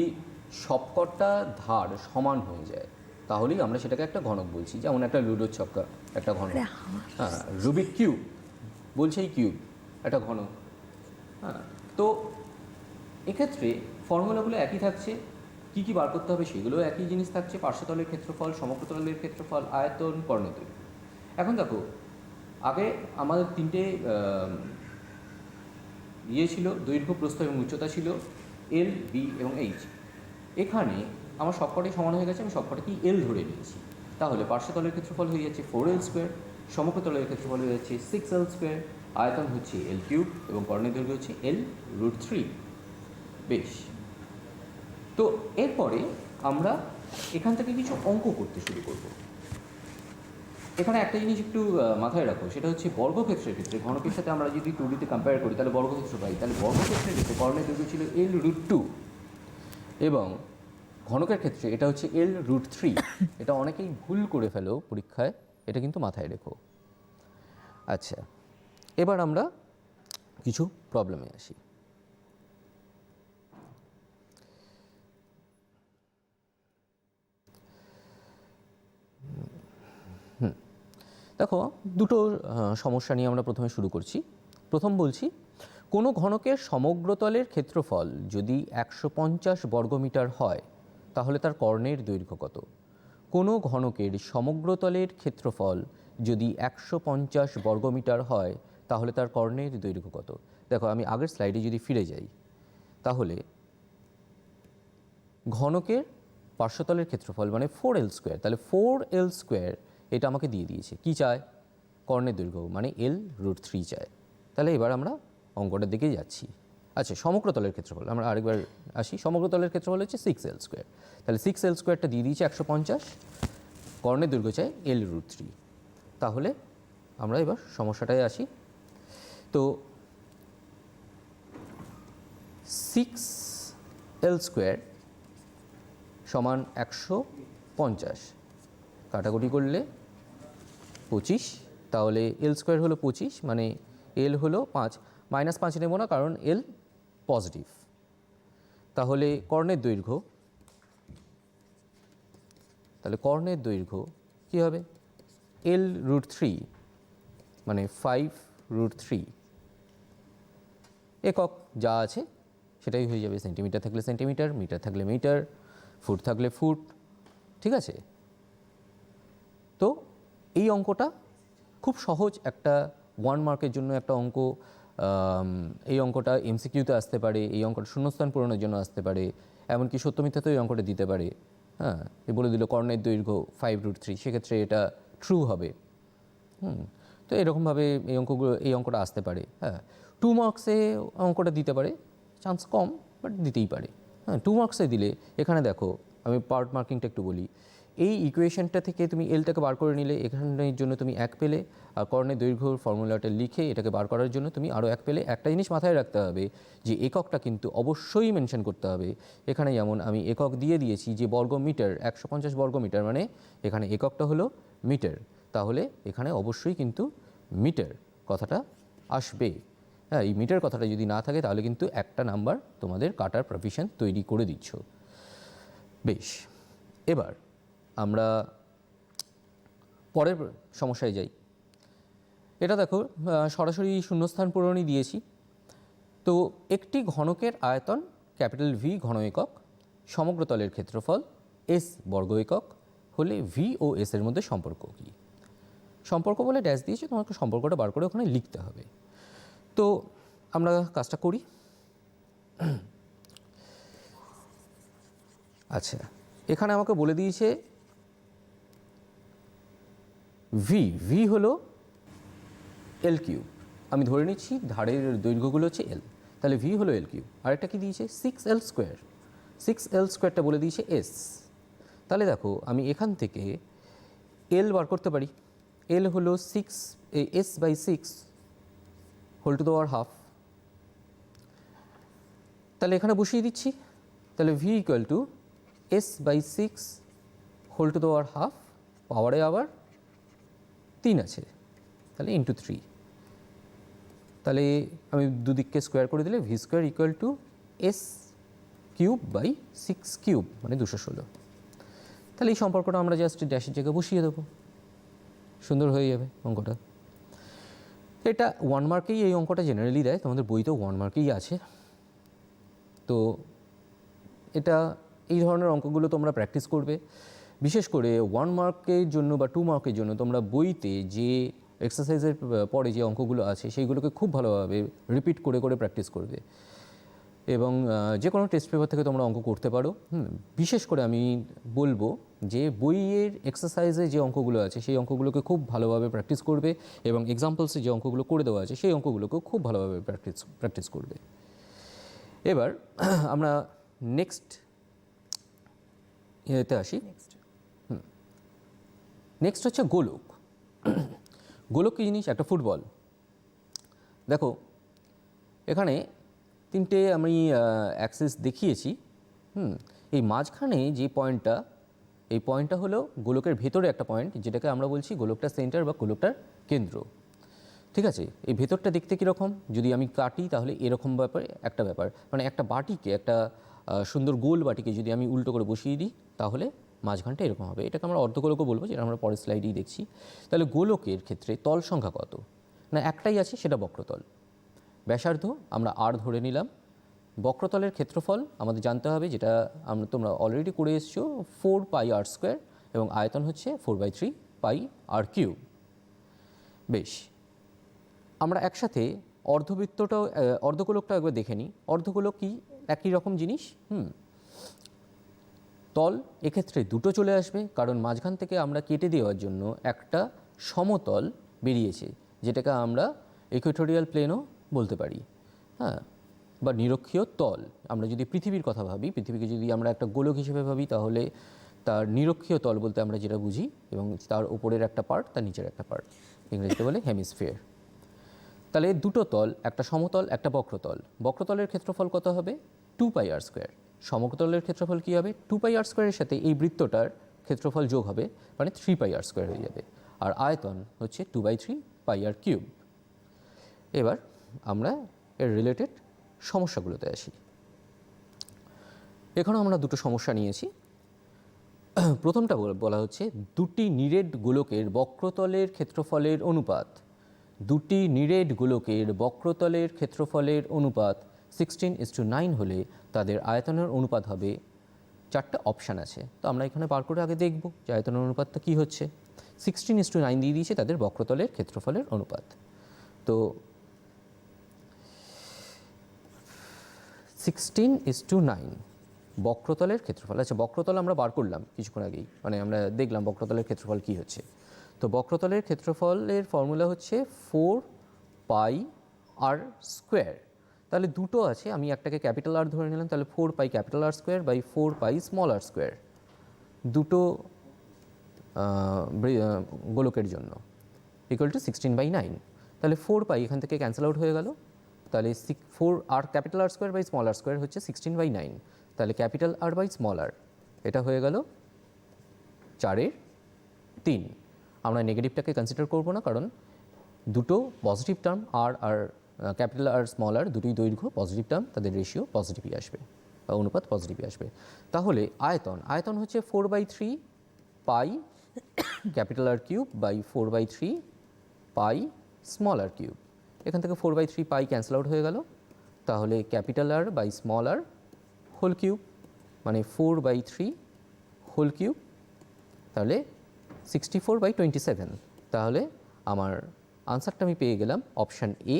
সবকটা ধার সমান হয়ে যায় তাহলেই আমরা সেটাকে একটা ঘনক বলছি। যেমন একটা লুডোর ছক্কা একটা ঘনক, হ্যাঁ, রুবিক কিউব বলছে এই কিউব একটা ঘনক। হ্যাঁ, তো এক্ষেত্রে ফর্মুলাগুলো একই থাকছে, কী কী বার করতে হবে সেগুলোও একই জিনিস থাকছে, পার্শ্বতলের ক্ষেত্রফল, সমগ্রতলের ক্ষেত্রফল, আয়তন, কর্ণের দৈর্ঘ্য। এখন দেখো আগে আমাদের 3টে ছিল, দৈর্ঘ্য প্রস্থ এবং উচ্চতা ছিল এল বি এবং এইচ। এখানে আমার সবকটাই সমান হয়ে গেছে, আমি সবকটাকেই এল ধরে নিয়েছি। তাহলে পার্শ্বতলের ক্ষেত্রফল হয়ে যাচ্ছে 4l স্কোয়ার, সমগ্রতলের ক্ষেত্রফল হয়ে যাচ্ছে 6l স্কোয়ার, আয়তন হচ্ছে এল কিউব এবং কর্ণের দৈর্ঘ্য হচ্ছে এল রুট 3। বেশ, তো এরপরে আমরা এখান থেকে কিছু অঙ্ক করতে শুরু করব। এখানে একটা জিনিস একটু মাথায় রাখো, সেটা হচ্ছে বর্গক্ষেত্রের ক্ষেত্রে ঘনকের সাথে আমরা যদি 2Dতে কম্পেয়ার করি তাহলে বর্গক্ষেত্র পাই। তাহলে বর্গক্ষেত্রের ক্ষেত্রে কর্ণের দৈর্ঘ্য ছিল এল রুট 2 এবং ঘনকের ক্ষেত্রে এটা হচ্ছে L√3। এটা অনেকেই ভুল করে ফেলো পরীক্ষায়, এটা কিন্তু মাথায় রেখো। আচ্ছা, এবার আমরা কিছু প্রবলেমে আসি। দেখো, দুটো সমস্যা নিয়ে আমরা প্রথমে শুরু করছি। প্রথম বলছি, কোনো ঘনকের সমগ্রতলের ক্ষেত্রফল যদি 150 বর্গমিটার হয় তাহলে তার কর্ণের দৈর্ঘ্য কত? কোনো ঘনকের সমগ্রতলের ক্ষেত্রফল যদি 150 বর্গমিটার হয় তাহলে তার কর্ণের দৈর্ঘ্য কত? দেখো, আমি আগের স্লাইডে যদি ফিরে যাই তাহলে ঘনকের পার্শ্বতলের ক্ষেত্রফল মানে 4L², তাহলে 4L² এটা আমাকে দিয়ে দিয়েছে। কি চায়? কর্ণের দৈর্ঘ্য মানে L√3 চায়। তাহলে এবার আমরা অঙ্কটার দিকে যাচ্ছি। আচ্ছা, সমগ্রতলের ক্ষেত্রফল আমরা আরেকবার আসি। সমগ্রতলের ক্ষেত্রফল হচ্ছে 6L², তাহলে 6L²টা দিয়ে দিয়েছে 150, কর্ণের দৈর্ঘ্য চাই L√3। তাহলে আমরা এবার সমস্যাটায় আসি। তো 6L² সমান 150, কাটাকুটি করলে 25, তাহলে L² হলো 25, মানে L হলো 5, -5 নেব না কারণ L পজিটিভ। তাহলে কর্ণের দৈর্ঘ্য, কী হবে? L√3 মানে 5√3। একক যা আছে সেটাই হয়ে যাবে, সেন্টিমিটার থাকলে সেন্টিমিটার, মিটার থাকলে মিটার, ফুট থাকলে ফুট। ঠিক আছে? তো এই অঙ্কটা খুব সহজ, একটা 1 মার্কের জন্য একটা অঙ্ক। এই অঙ্কটা MCQতে আসতে পারে, এই অঙ্কটা শূন্যস্থান পূরণের জন্য আসতে পারে, এমনকি সত্য মিথ্যাতেও এই অঙ্কটা দিতে পারে। হ্যাঁ, বলে দিল কর্ণের দৈর্ঘ্য 5√3, সেক্ষেত্রে এটা ট্রু হবে। তো এরকমভাবে এই অঙ্কটা আসতে পারে। হ্যাঁ, 2 মার্কসে অঙ্কটা দিতে পারে, চান্স কম বাট দিতেই পারে। হ্যাঁ, 2 মার্কসে দিলে এখানে দেখো, আমি পার্ট মার্কিংটা একটু বলি। এই ইকুয়েশনটা থেকে তুমি এলটাকে বার করে নিলে, এখানের জন্য তুমি 1 পেলে, আর কর্ণের দৈর্ঘ্যর ফর্মুলাটা লিখে এটাকে বার করার জন্য তুমি আরও 1 পেলে। একটা জিনিস মাথায় রাখতে হবে যে এককটা কিন্তু অবশ্যই মেনশন করতে হবে। এখানে যেমন আমি একক দিয়ে দিয়েছি যে বর্গমিটার, 150 বর্গমিটার, মানে এখানে এককটা হলো মিটার, তাহলে এখানে অবশ্যই কিন্তু মিটার কথাটা আসবে। হ্যাঁ, এই মিটার কথাটা যদি না থাকে তাহলে কিন্তু একটা নাম্বার তোমাদের কাটার প্রভিশন তৈরি করে দিচ্ছ। বেশ, এবার আমরা পরের সমস্যায় যাই। এটা দেখো, সরাসরি শূন্যস্থান পূরণই দিয়েছি। তো একটি ঘনকের আয়তন V ঘন একক, সমগ্রতলের ক্ষেত্রফল S বর্গ একক হলে V ও S এর মধ্যে সম্পর্ক কী? সম্পর্ক বলে ড্যাশ দিয়েছে, তোমাকে সম্পর্কটা বার করে ওখানে লিখতে হবে। তো আমরা কাজটা করি। আচ্ছা, এখানে আমাকে বলে দিয়েছে V হলো L3। আমি ধরে নিচ্ছি ধারের দৈর্ঘ্যগুলো হচ্ছে L, তাহলে V হলো L3। আরেকটা কি দিয়েছে? 6L²। 6L²টা বলে দিয়েছে S। তাহলে দেখো, আমি এখান থেকে L বার করতে পারি। L হলো S/6 whole to the power half. তাহলে এখানে বসিয়ে দিচ্ছি। তাহলে V = S/6 whole to the power half, পাওয়ারে আবার 3 আছে, তাহলে ইন্টু 3। তাহলে আমি দুদিককে স্কোয়ার করে দিলে V² = S³/6³ মানে 216। তাহলে এই সম্পর্কটা আমরা জাস্ট ড্যাশের জায়গায় বসিয়ে দেবো, সুন্দর হয়ে যাবে অঙ্কটা। এটা 1 মার্কেই এই অঙ্কটা জেনারেলি দেয়, তোমাদের বইতেও 1 মার্কেই আছে। তো এটা এই ধরনের অঙ্কগুলো তোমরা প্র্যাকটিস করবে। বিশেষ করে 1 মার্কের জন্য বা 2 মার্কের জন্য তোমরা বইতে যে এক্সারসাইজের পরে যে অঙ্কগুলো আছে সেইগুলোকে খুব ভালোভাবে রিপিট করে করে প্র্যাকটিস করবে। এবং যে কোনো টেস্ট পেপার থেকে তোমরা অঙ্ক করতে পারো। বিশেষ করে আমি বলবো যে বইয়ের এক্সারসাইজে যে অঙ্কগুলো আছে সেই অঙ্কগুলোকে খুব ভালোভাবে প্র্যাকটিস করবে, এবং এক্সাম্পলসে যে অঙ্কগুলো করে দেওয়া আছে সেই অঙ্কগুলোকেও খুব ভালোভাবে প্র্যাকটিস করবে। এবার আমরা নেক্সট এতে আসি। নেক্সট হচ্ছে গোলক। গোলক কী জিনিস? একটা ফুটবল। দেখো, এখানে 3টে আমি অ্যাক্সিস দেখিয়েছি। এই মাঝখানে যে পয়েন্টটা, এই পয়েন্টটা হলো গোলকের ভেতরে একটা পয়েন্ট, যেটাকে আমরা বলছি গোলকটার সেন্টার বা গোলকটার কেন্দ্র। ঠিক আছে, এই ভেতরটা দেখতে কীরকম, যদি আমি কাটি তাহলে এরকম ব্যাপারে একটা ব্যাপার, মানে একটা বাটিকে, একটা সুন্দর গোল বাটিকে যদি আমি উল্টো করে বসিয়ে দিই তাহলে মাঝখানটা এরকম হবে। এটাকে আমরা অর্ধগোলকও বলবো, যেটা আমরা পরের স্লাইডেই দেখছি। তাহলে গোলকের ক্ষেত্রে তল সংখ্যা কত না, একটাই আছে, সেটা বক্রতল। ব্যাসার্ধ আমরা আর ধরে নিলাম। বক্রতলের ক্ষেত্রফল আমাদের জানতে হবে, যেটা তোমরা অলরেডি করে এসছো, 4πr², এবং আয়তন হচ্ছে 4/3πr³। বেশ, আমরা একসাথে অর্ধবৃত্তটাও, অর্ধগোলকটাও একবার দেখে নিই। অর্ধগোলক কি, একই রকম জিনিস। তল এক্ষেত্রে দুটো চলে আসবে, কারণ মাঝখান থেকে আমরা কেটে দেওয়ার জন্য একটা সমতল বেরিয়েছে, যেটাকে আমরা ইকুয়েটোরিয়াল প্লেনও বলতে পারি, হ্যাঁ, বা নিরক্ষীয় তল। আমরা যদি পৃথিবীর কথা ভাবি, পৃথিবীকে যদি আমরা একটা গোলক হিসেবে ভাবি, তাহলে তার নিরক্ষীয় তল বলতে আমরা যেটা বুঝি, এবং তার উপরের একটা পার্ট, তার নিচের একটা পার্ট, ইংরেজিতে বলে হেমিস্ফিয়ার। তাহলে দুটো তল, একটা সমতল, একটা বক্রতল। বক্রতলের ক্ষেত্রফল কত হবে? 2πr²। সমতলের ক্ষেত্রফল কী হবে? 2πr² সাথে এই বৃত্তটার ক্ষেত্রফল যোগ হবে, মানে 3πr² হয়ে যাবে। আর আয়তন হচ্ছে 2/3πr³। এবার আমরা এর রিলেটেড সমস্যাগুলোতে আসি। এখানেও আমরা দুটো সমস্যা নিয়েছি। প্রথমটা বলা হচ্ছে দুটি নিরেট গোলকের বক্রতলের ক্ষেত্রফলের অনুপাত। দুটি নিরেট গোলকের বক্রতলের ক্ষেত্রফলের অনুপাত 16:9 হলে তাদের আয়তনের অনুপাত হবে, চারটা অপশান আছে। তো আমরা এখানে বার করে আগে দেখব যে আয়তনের অনুপাতটা কী হচ্ছে। 16:9 দিয়ে দিয়েছে তাদের বক্রতলের ক্ষেত্রফলের অনুপাত। তো 16:9 বক্রতলের ক্ষেত্রফল। আচ্ছা, বক্রতল আমরা বার করলাম কিছুক্ষণ আগেই, মানে আমরা দেখলাম বক্রতলের ক্ষেত্রফল কী হচ্ছে। তো বক্রতলের ক্ষেত্রফলের ফর্মুলা হচ্ছে 4πr²। তাহলে দুটো আছে, আমি একটাকে ক্যাপিটাল আর ধরে নিলাম, তাহলে 4πR²/4πr², দুটো গোলকের জন্য ইকুয়াল টু 16/9। তাহলে 4π এখান থেকে ক্যান্সেল আউট হয়ে গেল, তাহলে 4 ক্যাপিটাল R²/স্মল r² হচ্ছে 16/9। তাহলে ক্যাপিটাল R/স্মল r, এটা হয়ে গেল 4/3। আমরা নেগেটিভটাকে কনসিডার করব না, কারণ দুটো পজিটিভ টার্ম, আর ক্যাপিটাল আর স্মল আর দুটোই দৈর্ঘ্য পজিটিভ টার্ম, তাদের রেশিও পজিটিভই আসবে বা অনুপাত পজিটিভই আসবে। তাহলে আয়তন হচ্ছে 4/3π ক্যাপিটাল R³/4/3π স্মল r³। এখান থেকে 4/3π ক্যান্সেল আউট হয়ে গেল, তাহলে ক্যাপিটাল R/স্মল r হোল কিউব, মানে 4/3 তাহলে 64/27। তাহলে আমার আনসারটা আমি পেয়ে গেলাম অপশান এ,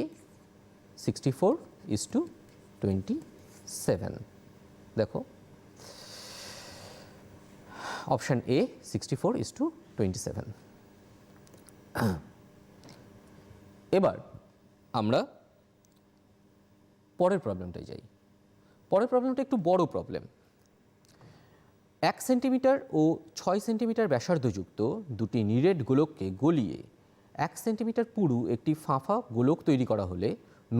64:27। দেখো, অপশান এ 64:27। এবার আমরা পরের প্রবলেমটায় যাই। পরের প্রবলেমটা একটু বড় প্রবলেম। 1 সেন্টিমিটার ও 6 সেন্টিমিটার ব্যাসার্ধযুক্ত দুটি নিরেট গোলককে গলিয়ে 1 সেন্টিমিটার পুরু একটি ফাঁপা গোলক তৈরি করা হলে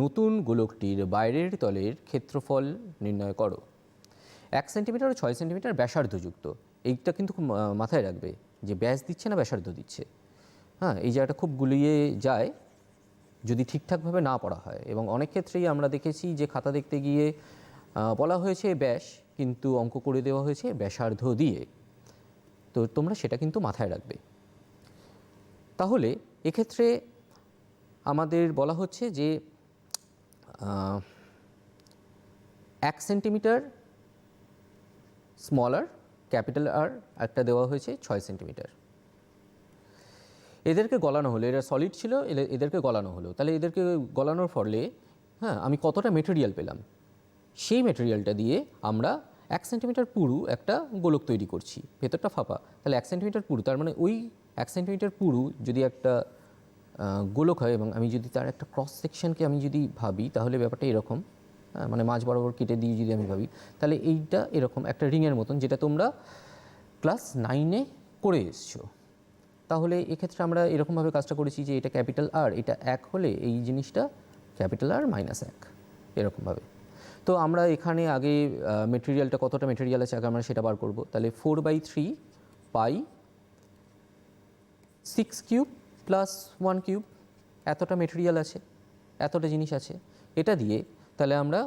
নতুন গোলকটির বাইরের তলের ক্ষেত্রফল নির্ণয় করো। 1 সেন্টিমিটার ও 6 সেন্টিমিটার ব্যাসার্ধযুক্ত, এইটা কিন্তু খুব মাথায় রাখবে যে ব্যাস দিচ্ছে না ব্যাসার্ধ দিচ্ছে। হ্যাঁ, এই জায়গাটা খুব গুলিয়ে যায় যদি ঠিকঠাকভাবে না পড়া হয়, এবং অনেক ক্ষেত্রেই আমরা দেখেছি যে খাতা দেখতে গিয়ে বলা হয়েছে ব্যাস, কিন্তু অঙ্ক করে দেওয়া হয়েছে ব্যাসার্ধ দিয়ে। তো তোমরা সেটা কিন্তু মাথায় রাখবে। তাহলে এক্ষেত্রে আমাদের বলা হচ্ছে যে 1 সেন্টিমিটার স্মল আর, ক্যাপিটাল আর একটা দেওয়া হয়েছে 6 সেন্টিমিটার। এদেরকে গলানো হলো, এরা সলিড ছিল, এদেরকে গলানো হলো। তাহলে এদেরকে গলানোর ফলে হ্যাঁ আমি কতটা মেটেরিয়াল পেলাম, সেই মেটেরিয়ালটা দিয়ে আমরা 1 সেন্টিমিটার পুরু একটা গোলক তৈরি করছি, ভেতরটা ফাঁপা। তাহলে 1 সেন্টিমিটার পুরু, তার মানে ওই 1 সেন্টিমিটার পুরু যদি একটা গোলক হয়, এবং আমি যদি তার একটা ক্রস সেকশনকে আমি যদি ভাবি, তাহলে ব্যাপারটা এরকম, মানে মাঝ বরাবর কেটে দিয়ে যদি আমি ভাবি, তাহলে এইটা এরকম একটা রিংয়ের মতন, যেটা তোমরা ক্লাস 9-এ করে এসছো। তাহলে এক্ষেত্রে আমরা এরকমভাবে কাজটা করেছি যে এটা ক্যাপিটাল আর, এটা 1 হলে এই জিনিসটা ক্যাপিটাল R -1 এরকমভাবে। তো আমরা এখানে আগে মেটেরিয়ালটা কতটা মেটেরিয়াল আছে আগে আমরা সেটা বার করব। তাহলে 4/3 পাই 6 কিউব প্লাস 1 কিউব, এতটা মেটেরিয়াল আছে, এতটা জিনিস আছে। এটা দিয়ে তাহলে আমরা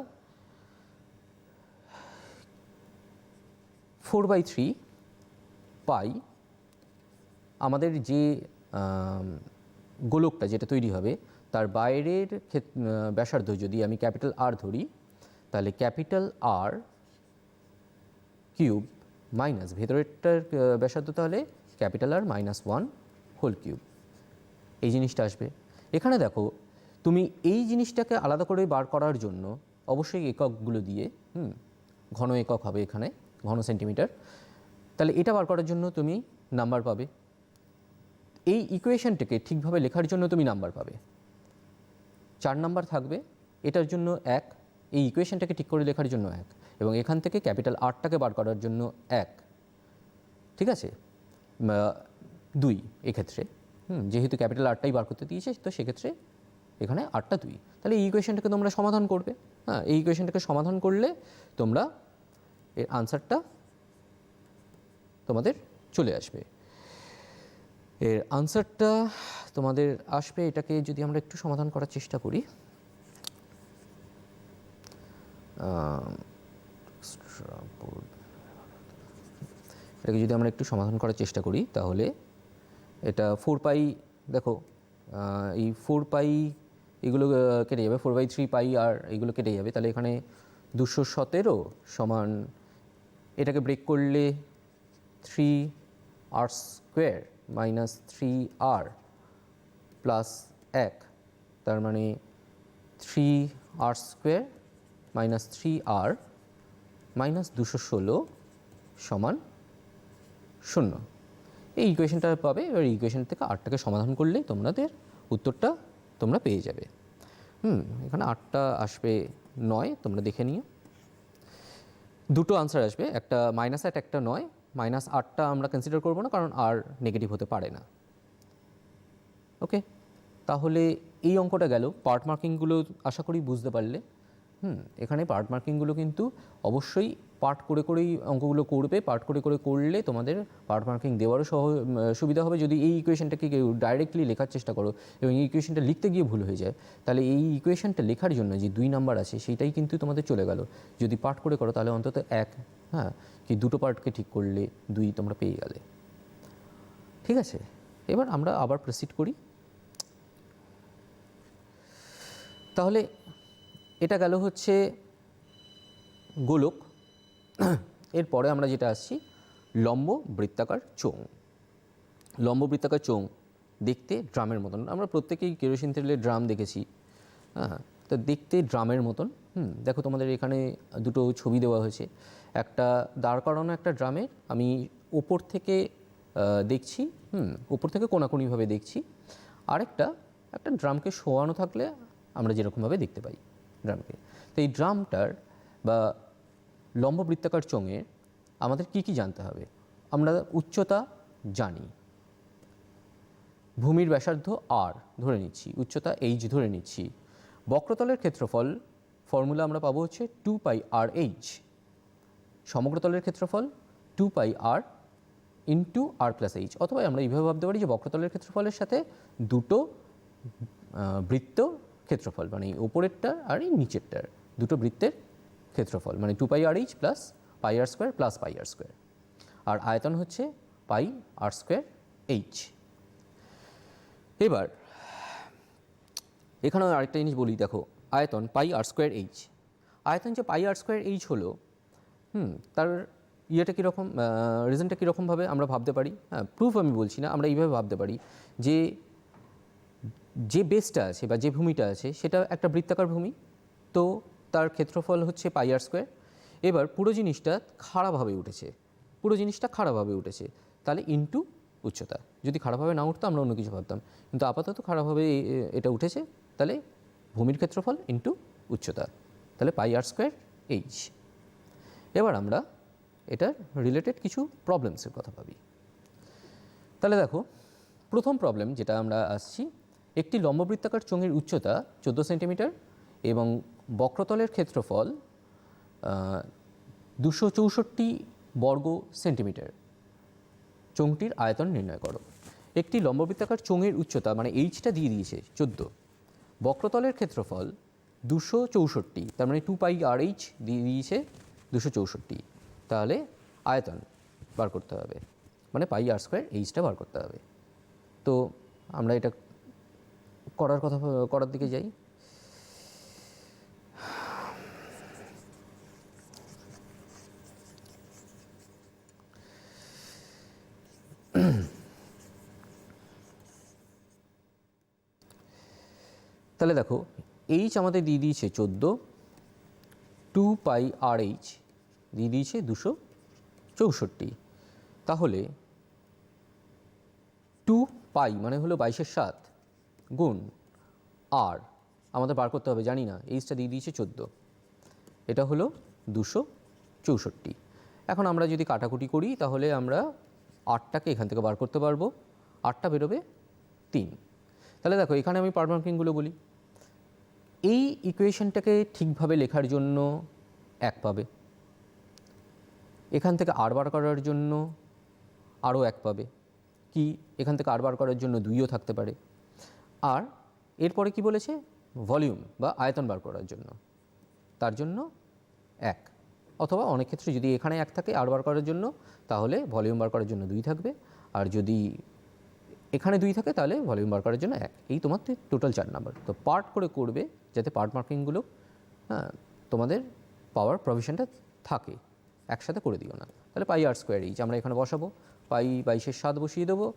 4/3 পাই আমাদের যে গোলকটা যেটা তৈরি হবে তার বাইরের ব্যাসার্ধ যদি আমি ক্যাপিটাল আর ধরি, তাহলে ক্যাপিটাল আর কিউব মাইনাস ভেতরেরটার ব্যাসার্ধ তাহলে ক্যাপিটাল আর -1 হোল কিউব, এই জিনিসটা আসবে। এখানে দেখো তুমি এই জিনিসটাকে আলাদা করে বার করার জন্য অবশ্যই এককগুলো দিয়ে ঘন একক হবে এখানে, ঘন সেন্টিমিটার। তাহলে এটা বার করার জন্য তুমি নাম্বার পাবে, এই ইকুয়েশনটাকে ঠিকভাবে লেখার জন্য তুমি নাম্বার পাবে। 4 নাম্বার থাকবে, এটার জন্য 1, এই ইকুয়েশনটাকে ঠিক করে লেখার জন্য 1, এবং এখান থেকে ক্যাপিটাল আরটাকে বার করার জন্য 1, ঠিক আছে, 2 এক্ষেত্রে। যেহেতু ক্যাপিটাল আরটাই বার করতে দিয়েছে তো সেক্ষেত্রে এখানে আরটা 2। তাহলে এই ইকুয়েশনটাকে তোমরা সমাধান করবে। হ্যাঁ, এই ইকুয়েশনটাকে সমাধান করলে তোমরা এর আনসারটা তোমাদের চলে আসবে। এর আনসারটা তোমাদের আসবে, এটাকে যদি আমরা একটু সমাধান করার চেষ্টা করি, এটাকে যদি আমরা একটু সমাধান করার চেষ্টা করি তাহলে এটা 4 পাই, দেখো এই 4 পাই এগুলো কেটে যাবে, 4/3 পাই আর এগুলো কেটে যাবে। তাহলে এখানে 217 সমান, এটাকে ব্রেক করলে 3r² মাইনাস 3r প্লাস 1, তার মানে 3r² মাইনাস 3r মাইনাস 216 সমান 0। এই ইকুয়েশনটা পাবে। এবার এই ইকুয়েশন থেকে আরটাকে সমাধান করলেই তোমাদের উত্তরটা তোমরা পেয়ে যাবে। এখানে আরটা আসবে 9, তোমরা দেখে নিও। দুটো আনসার আসবে, একটা -8 একটা 9, -8টা আমরা কনসিডার করবো না কারণ আর নেগেটিভ হতে পারে না। ওকে, তাহলে এই অঙ্কটা গেল। পার্ট মার্কিংগুলো আশা করি বুঝতে পারলে। এখানে পার্ট মার্কিংগুলো কিন্তু অবশ্যই পার্ট করে করেই অঙ্কগুলো করবে, পার্ট করে করে করলে তোমাদের পার্ট মার্কিং দেওয়ারও সুবিধা হবে। যদি এই ইকুয়েশনটাকে কেউ ডাইরেক্টলি লেখার চেষ্টা করো এবং এই ইকুয়েশনটা লিখতে গিয়ে ভুল হয়ে যায়, তাহলে এই ইকুয়েশনটা লেখার জন্য যে 2 নাম্বার আছে সেইটাই কিন্তু তোমাদের চলে গেল। যদি পার্ট করে করো তাহলে অন্তত 1, হ্যাঁ, কি 2টো পার্টকে ঠিক করলে 2 তোমরা পেয়ে গেলে। ঠিক আছে, এবার আমরা আবার প্রসিড করি। তাহলে এটা গেল হচ্ছে গোলক। এরপরে আমরা যেটা আসছি লম্ব বৃত্তাকার চোঙ। লম্ব বৃত্তাকার চোঙ দেখতে ড্রামের মতন, আমরা প্রত্যেকেই কেরোসিন তেলের ড্রাম দেখেছি। হ্যাঁ, তো দেখতে ড্রামের মতন। দেখো তোমাদের এখানে দুটো ছবি দেওয়া হয়েছে, একটা দাঁড় করানো একটা ড্রামের আমি ওপর থেকে দেখছি, ওপর থেকে কোনাকুনিভাবে দেখছি, আরেকটা একটা ড্রামকে শোয়ানো থাকলে আমরা যেরকমভাবে দেখতে পাই ড্রামকে। তো এই ড্রামটার বা লম্ব বৃত্তাকার চোঙের আমাদের কি কি জানতে হবে? আমরা উচ্চতা জানি, ভূমির ব্যাসার্ধ r ধরে নিচ্ছি, উচ্চতা h ধরে নিচ্ছি। বক্রতলের ক্ষেত্রফল ফর্মুলা আমরা পাবো হচ্ছে 2πrh। সমগ্রতলের ক্ষেত্রফল 2πr into r plus h। অথবা আমরা এইভাবে ভাবতে পারি যে বক্রতলের ক্ষেত্রফলের সাথে দুটো বৃত্ত ক্ষেত্রফল, মানে ওপরেরটা আর এই নিচেরটার দুটো বৃত্তের ক্ষেত্রফল, মানে 2πrh plus πr² plus πr²। আর আয়তন হচ্ছে πr²h। এবার এখানেও আরেকটা জিনিস বলি, দেখো আয়তন πr²h। আয়তন যে πr²h হলো, তার ইয়েটা কীরকম, রিজনটা কীরকমভাবে আমরা ভাবতে পারি। হ্যাঁ, প্রুফ আমি বলছি না, আমরা এইভাবে ভাবতে পারি যে যে বেসটা আছে বা যে ভূমিটা আছে সেটা একটা বৃত্তাকার ভূমি, তো তার ক্ষেত্রফল হচ্ছে πr²। এবার পুরো জিনিসটা খাড়াভাবে উঠেছে, পুরো জিনিসটা খাড়াভাবে উঠেছে, তাহলে ইন্টু উচ্চতা। যদি খাড়াভাবে না উঠতো আমরা অন্য কিছু ভাবতাম, কিন্তু আপাতত খাড়াভাবে এটা উঠেছে, তাহলে ভূমির ক্ষেত্রফল ইন্টু উচ্চতা, তাহলে πr²h। এবার আমরা এটার রিলেটেড কিছু প্রবলেমসের কথা ভাবি। তাহলে দেখো প্রথম প্রবলেম যেটা আমরা আসছি, একটি লম্ববৃত্তাকার চোঙের উচ্চতা 14 সেন্টিমিটার এবং বক্রতলের ক্ষেত্রফল 264 বর্গ সেন্টিমিটার চোঙটির আয়তন নির্ণয় করো। একটি লম্ববৃত্তাকার চোঙের উচ্চতা মানে এইচটা দিয়ে দিয়েছে 14, বক্রতলের ক্ষেত্রফল 264, তার মানে 2πRh দিয়ে দিয়েছে 264, তাহলে আয়তন বার করতে হবে, মানে πr² এইচটা বার করতে হবে। তো আমরা এটা করার দিকে যাই। তাহলে দেখো এইচ আমাদের দিয়ে দিয়েছে 14, 2πRh দিয়ে দিয়েছে 264, তাহলে 2π মানে হলো 22/7 গুণ আর আমাদের বার করতে হবে, জানি না, এইচটা দিয়ে দিয়েছে 14, এটা হলো 264। এখন আমরা যদি কাটাকুটি করি তাহলে আমরা 8টাকে এখান থেকে বার করতে পারবো, 8টা বেরোবে 3। তাহলে দেখো এখানে আমি পার্ট মার্কিংগুলো বলি। এই ইকুয়েশনটাকে ঠিকভাবে লেখার জন্য 1 পাবে, এখান থেকে আর বার করার জন্য আরও 1 পাবে, কি এখান থেকে আর বার করার জন্য 2ও থাকতে পারে। আর এরপরে কি বলেছে, ভলিউম বা আয়তন বার করার জন্য, তার জন্য 1, অথবা অনেক ক্ষেত্রে যদি এখানে 1 থাকে আর বার করার জন্য, তাহলে ভলিউম বার করার জন্য 2 থাকবে, আর যদি এখানে 2 থাকে তাহলে ভলিউম বার করার জন্য 1। এই তোমার টোটাল 4 নাম্বার। তো পার্ট করে করবে যাতে পার্ট মার্কিংগুলো তোমাদের পাওয়ার প্রভিশনটা থাকে, একসাথে করে দিও না। তাহলে πr²h আমরা এখানে বসাবো, π22/7 বসিয়ে দেবো,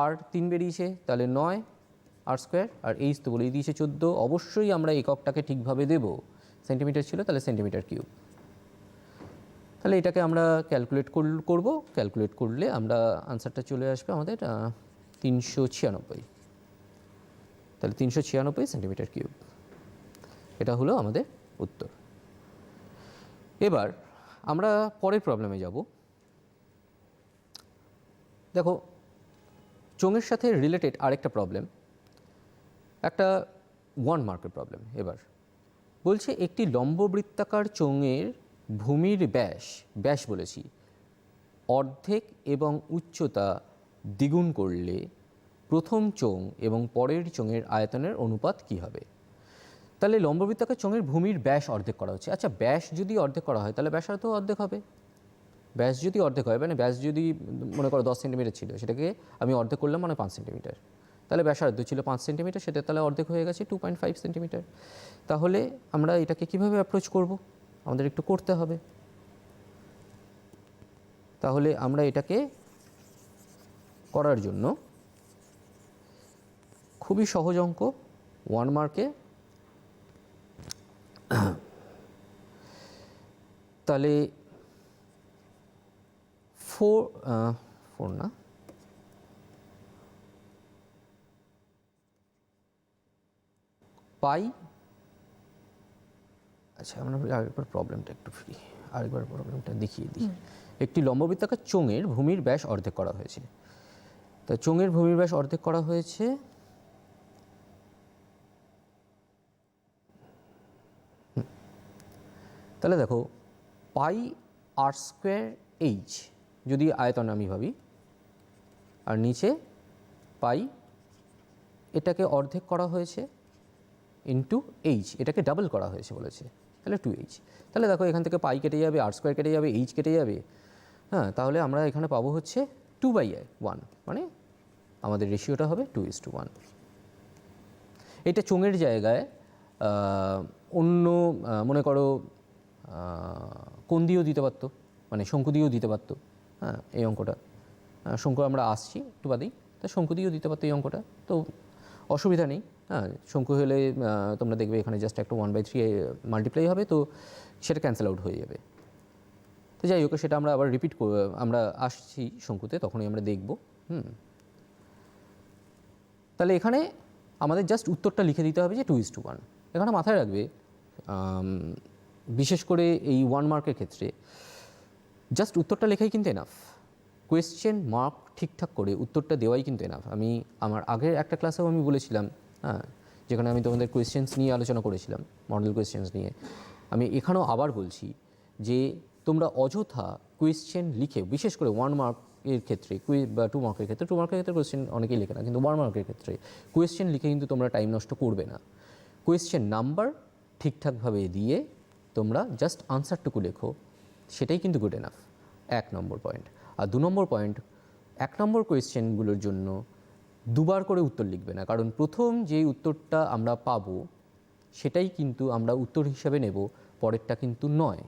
আর 3 বেরিয়েছে তাহলে 9 r², আর এইচ তো বলেই দিয়েছে 14। অবশ্যই আমরা এককটাকে ঠিকভাবে দেব, সেন্টিমিটার ছিল তাহলে সেন্টিমিটার কিউব। তাহলে এটাকে আমরা ক্যালকুলেট করব, ক্যালকুলেট করলে আমরা আনসারটা চলে আসবে আমাদের 396, তাহলে 396 সেন্টিমিটার কিউব, এটা হলো আমাদের উত্তর। এবার আমরা পরের প্রবলেমে যাব। দেখো চোঙের সাথে রিলেটেড আরেকটা প্রবলেম, একটা 1 মার্কের প্রবলেম। এবার বলছে একটি লম্ববৃত্তাকার চোঙের ভূমির ব্যাস বলেছি অর্ধেক এবং উচ্চতা দ্বিগুণ করলে প্রথম চোঙ এবং পরের চোঙের আয়তনের অনুপাত কি হবে? তাহলে লম্ববৃত্তাকার চোঙের ভূমির ব্যাস অর্ধেক করা হচ্ছে। আচ্ছা, ব্যাস যদি অর্ধেক করা হয় তাহলে ব্যাসার্ধ অর্ধেক হবে। ব্যাস যদি অর্ধেক হয়, মানে ব্যাস যদি মনে করো 10 সেন্টিমিটার ছিল, সেটাকে আমি অর্ধেক করলাম মানে 5 সেন্টিমিটার, তাহলে ব্যাসার্ধ ছিল 5 সেন্টিমিটার, সেটা তাহলে অর্ধেক হয়ে গেছে 2.5 সেন্টিমিটার। তাহলে আমরা এটাকে কিভাবে অ্যাপ্রোচ করব, আমাদের একটু করতে হবে। তাহলে আমরা এটাকে করার জন্য খুবই সহজ অঙ্ক, 1 মার্কে। তাহলে 4 না, পাই, আচ্ছা আমরা আরেকবার প্রবলেমটা একটু আরেকবার প্রবলেমটা দেখিয়ে দিই। একটি লম্ববৃত্তাকার চোঙের ভূমির ব্যাস অর্ধেক করা হয়েছে। তা চোঙের ভূমির ব্যাস অর্ধেক করা হয়েছে, তাহলে দেখো πr²h যদি আয়তন আমি ভাবি, আর নিচে পাই, এটাকে অর্ধেক করা হয়েছে ইন্টু এইচ, এটাকে ডাবল করা হয়েছে বলেছে, তাহলে 2h। তাহলে দেখো এখান থেকে পাই কেটে যাবে, r² কেটে যাবে, এইচ কেটে যাবে, হ্যাঁ, তাহলে আমরা এখানে পাবো হচ্ছে 2/1, মানে আমাদের রেশিওটা হবে 2:1। এটা চোঙের জায়গায় অন্য মনে করো কোণ দিয়েও দিতে পারতো, মানে শঙ্কু দিয়েও দিতে পারতো, হ্যাঁ, এই অঙ্কটা শঙ্কু আমরা আসছি একটু বাদেই, তা শঙ্কু দিয়েও দিতে পারতো এই অঙ্কটা, তো অসুবিধা নেই। হ্যাঁ, শঙ্কু হলে তোমরা দেখবে এখানে জাস্ট একটা 1/3 মাল্টিপ্লাই হবে, তো সেটা ক্যান্সেল আউট হয়ে যাবে। তো যাই হোক, সেটা আমরা আবার রিপিট আমরা আসছি শঙ্কুতে, তখনই আমরা দেখব। তাহলে এখানে আমাদের জাস্ট উত্তরটা লিখে দিতে হবে যে 2:1। এখানে মাথায় রাখবে, বিশেষ করে এই 1 মার্কের ক্ষেত্রে জাস্ট উত্তরটা লেখাই কিন্তু এনাফ, কোয়েশ্চেন মার্ক ঠিকঠাক করে উত্তরটা দেওয়াই কিন্তু এনাফ। আমি আমার আগের একটা ক্লাসেও আমি বলেছিলাম, হ্যাঁ, যেখানে আমি তোমাদের কোয়েশ্চেন্স নিয়ে আলোচনা করেছিলাম, মডেল কোয়েশ্চেন্স নিয়ে, আমি এখানেও আবার বলছি যে তোমরা অযথা কোয়েশ্চেন লিখে, বিশেষ করে 1 মার্কের ক্ষেত্রে বা 2 মার্কের ক্ষেত্রে, 2 মার্কের ক্ষেত্রে কোয়েশ্চেন অনেকেই লেখে না, কিন্তু 1 মার্কের ক্ষেত্রে কোয়েশ্চেন লিখে কিন্তু তোমরা টাইম নষ্ট করবে না। কোয়েশ্চেন নাম্বার ঠিকঠাকভাবে দিয়ে তোমরা জাস্ট আনসারটুকু লেখো, সেটাই কিন্তু গুড এনাফ। 1 নম্বর পয়েন্ট। আর 2 নম্বর পয়েন্ট, 1 নম্বর কোয়েশ্চেনগুলোর জন্য দুবার করে উত্তর লিখবে না, কারণ প্রথম যে উত্তরটা আমরা পাবো সেটাই কিন্তু আমরা উত্তর হিসাবে নেব, পরেরটা কিন্তু নয়।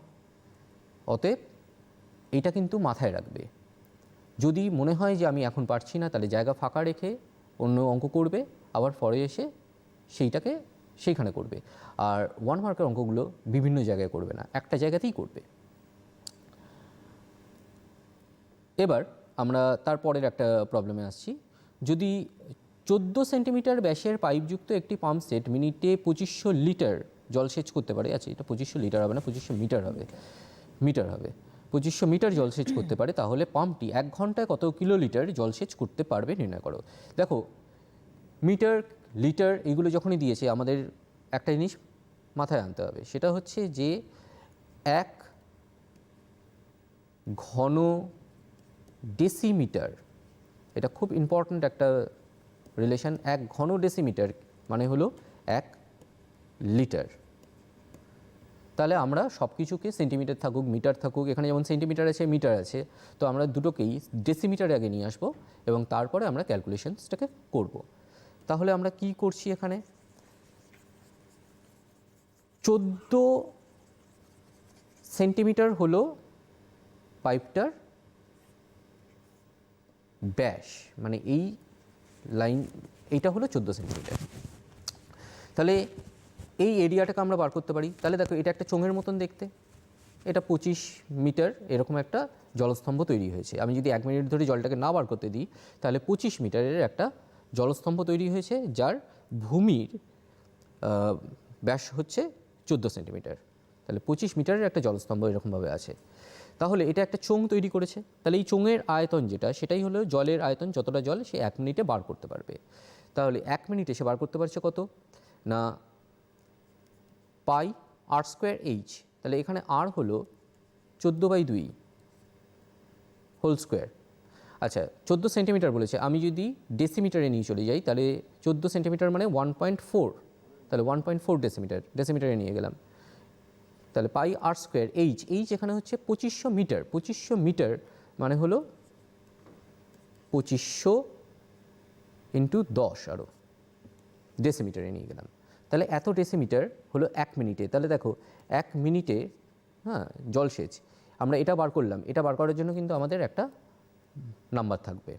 অতএব এটা কিন্তু মাথায় রাখবে। যদি মনে হয় যে আমি এখন পারছি না, তাহলে জায়গা ফাঁকা রেখে অন্য অঙ্ক করবে, আবার পরে এসে সেইটাকে সেইখানে করবে। আর 1 মার্কের অঙ্কগুলো বিভিন্ন জায়গায় করবে না, একটা জায়গাতেই করবে। এবার আমরা তারপরের একটা প্রবলেমে আসছি। যদি 14 সেন্টিমিটার ব্যাসের পাইপযুক্ত একটি পাম্প সেট মিনিটে 2500 লিটার জলসেচ করতে পারে, আচ্ছা এটা 2500 লিটার হবে না, 2500 মিটার হবে, 2500 মিটার জলসেচ করতে পারে, তাহলে পাম্পটি 1 ঘন্টায় কত কিলোলিটার জলসেচ করতে পারবে নির্ণয় করো। দেখো, মিটার, লিটার এগুলো যখনই দিয়েছে, আমাদের একটা জিনিস মাথায় আনতে হবে, সেটা হচ্ছে যে 1 ঘন ডেসিমিটার, এটা খুব ইম্পর্ট্যান্ট একটা রিলেশন। 1 ঘন ডেসিমিটার মানে হলো 1 লিটার। তাহলে আমরা সব কিছুকে সেন্টিমিটার থাকুক, মিটার থাকুক, এখানে যেমন সেন্টিমিটার আছে, মিটার আছে, তো আমরা দুটোকেই ডেসিমিটারে আগে নিয়ে আসবো এবং তারপরে আমরা ক্যালকুলেশনসটাকে করব। তাহলে আমরা কি করছি এখানে, 14 সেন্টিমিটার হলো পাইপটার ব্যাস, মানে এই লাইন, এইটা হলো 14 সেন্টিমিটার। তাহলে এই এরিয়াটাকে আমরা বার করতে পারি। তাহলে দেখো, এটা একটা চোঙের মতন দেখতে, এটা 25 মিটার এরকম একটা জলস্তম্ভ তৈরি হয়েছে। আমি যদি 1 মিনিট ধরে জলটাকে না বার করতে দিই, তাহলে 25 মিটারের একটা জলস্তম্ভ তৈরি হয়েছে, যার ভূমির ব্যাস হচ্ছে 14 সেন্টিমিটার। তাহলে 25 মিটারের একটা জলস্তম্ভ এরকমভাবে আছে। তাহলে এটা একটা চোঙ তৈরি করেছে। তাহলে এই চোঙের আয়তন যেটা, সেটাই হলো জলের আয়তন, যতটা জল সে 1 মিনিটে বার করতে পারবে। তাহলে 1 মিনিটে সে বার করতে পারছে কত না, পাই আর স্কোয়ার এইচ। তাহলে এখানে আর হলো 14/2 হোল স্কোয়ার। আচ্ছা, 14 সেন্টিমিটার বলেছে, আমি যদি ডেসিমিটারে নিয়ে চলে যাই, তাহলে 14 সেন্টিমিটার মানে 1.4, তাহলে 1.4 ডেসিমিটারে নিয়ে গেলাম। তাহলে পাই আর স্কোয়ার এইচ, এইচ এখানে হচ্ছে 2500 মিটার। 2500 মিটার মানে হলো 2500 ইন্টু 10 আরও ডেসিমিটারে নিয়ে গেলাম। তাহলে এত ডেসিমিটার হলো 1 মিনিটে। তাহলে দেখো, 1 মিনিটে জলসেচ আমরা এটা বার করলাম, এটা বার করার জন্য কিন্তু আমাদের একটা নাম্বার থাকবে।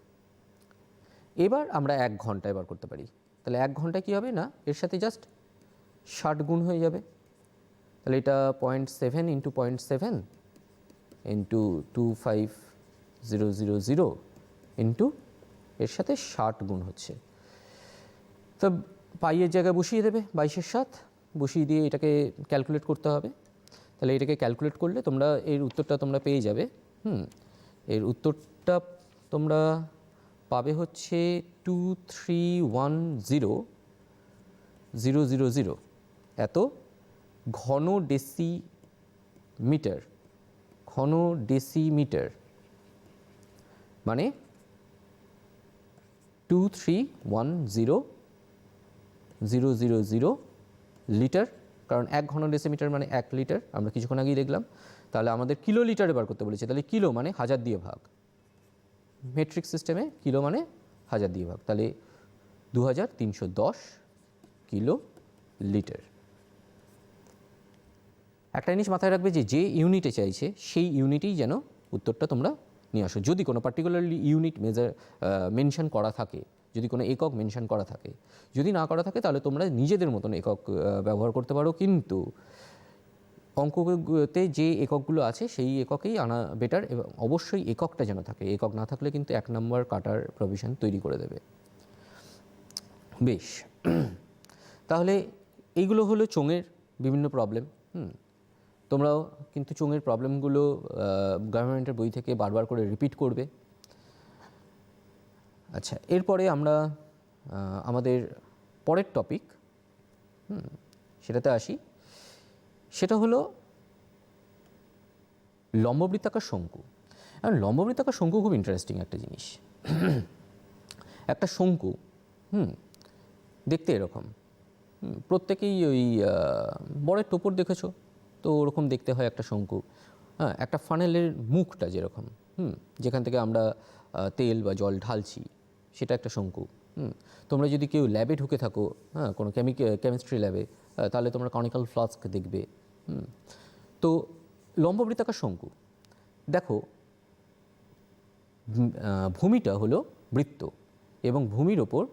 এবার আমরা 1 ঘন্টায় বার করতে পারি। তাহলে 1 ঘন্টায় কী হবে না, এর সাথে জাস্ট 60 গুণ হয়ে যাবে। তাহলে এটা 0.7 ইন্টু 0.7 ইন্টু 25000 ইন্টু এর সাথে 60 গুণ হচ্ছে। তো পাইয়ের জায়গায় বসিয়ে দেবে 22/7, বসিয়ে দিয়ে এটাকে ক্যালকুলেট করতে হবে। তাহলে এটাকে ক্যালকুলেট করলে তোমরা এর উত্তরটা তোমরা পেয়ে যাবে। এর উত্তরটা তোমরা পাবে হচ্ছে 2310000 এত ঘন ডেসিমিটার। ঘন ডেসিমিটার মানে 2310000 লিটার, কারণ 1 ঘন ডেসিমিটার মানে 1 লিটার, আমরা কিছুক্ষণ আগেই দেখলাম। তাহলে আমাদের কিলো লিটারে বার করতে বলেছে, তাহলে কিলো মানে 1000 দিয়ে ভাগ, মেট্রিক সিস্টেমে কিলো মানে 1000 দিয়ে ভাগ, তাহলে 2310 কিলো লিটার। একটা জিনিস মাথায় রাখবে যে যে ইউনিটে চাইছে সেই ইউনিটেই যেন উত্তরটা তোমরা নিয়ে আসো। যদি কোনো পার্টিকুলারলি ইউনিট মেনশন করা থাকে, যদি কোনো একক মেনশন করা থাকে, যদি না করা থাকে তাহলে তোমরা নিজেদের মতন একক ব্যবহার করতে পারো, কিন্তু অঙ্কতে যে এককগুলো আছে সেই এককেই আনা বেটার, এবং অবশ্যই এককটা যেন থাকে। একক না থাকলে কিন্তু 1 নম্বর কাটার প্রভিশন তৈরি করে দেবে। বেশ, তাহলে এইগুলো হলো চোঙের বিভিন্ন প্রবলেম। তোমরাও কিন্তু চোঙের প্রবলেমগুলো গভর্নমেন্টের বই থেকে বারবার করে রিপিট করবে। আচ্ছা, এরপরে আমরা আমাদের পরের টপিক সেটাতে আসি। সেটা হলো লম্ববৃত্তাকার শঙ্কু। আর লম্ববৃত্তাকার শঙ্কু খুব ইন্টারেস্টিং একটা জিনিস। একটা শঙ্কু দেখতে এরকম, প্রত্যেকেই ওই বড়ের টোপর দেখেছো তো, ওরকম দেখতে হয় একটা শঙ্কু। হ্যাঁ, একটা ফানেলের মুখটা যেরকম, যেখান থেকে আমরা তেল বা জল ঢালছি, সেটা একটা শঙ্কু। তোমরা যদি কেউ ল্যাবে ঢুকে থাকো, হ্যাঁ, কোনো কেমিস্ট্রি ল্যাবে, তাহলে তোমরা কনিক্যাল ফ্লাস্ক দেখবে। তো লম্ববৃত্তাকার শঙ্কু দেখো, ভূমিটা হলো বৃত্ত এবং ভূমির ওপর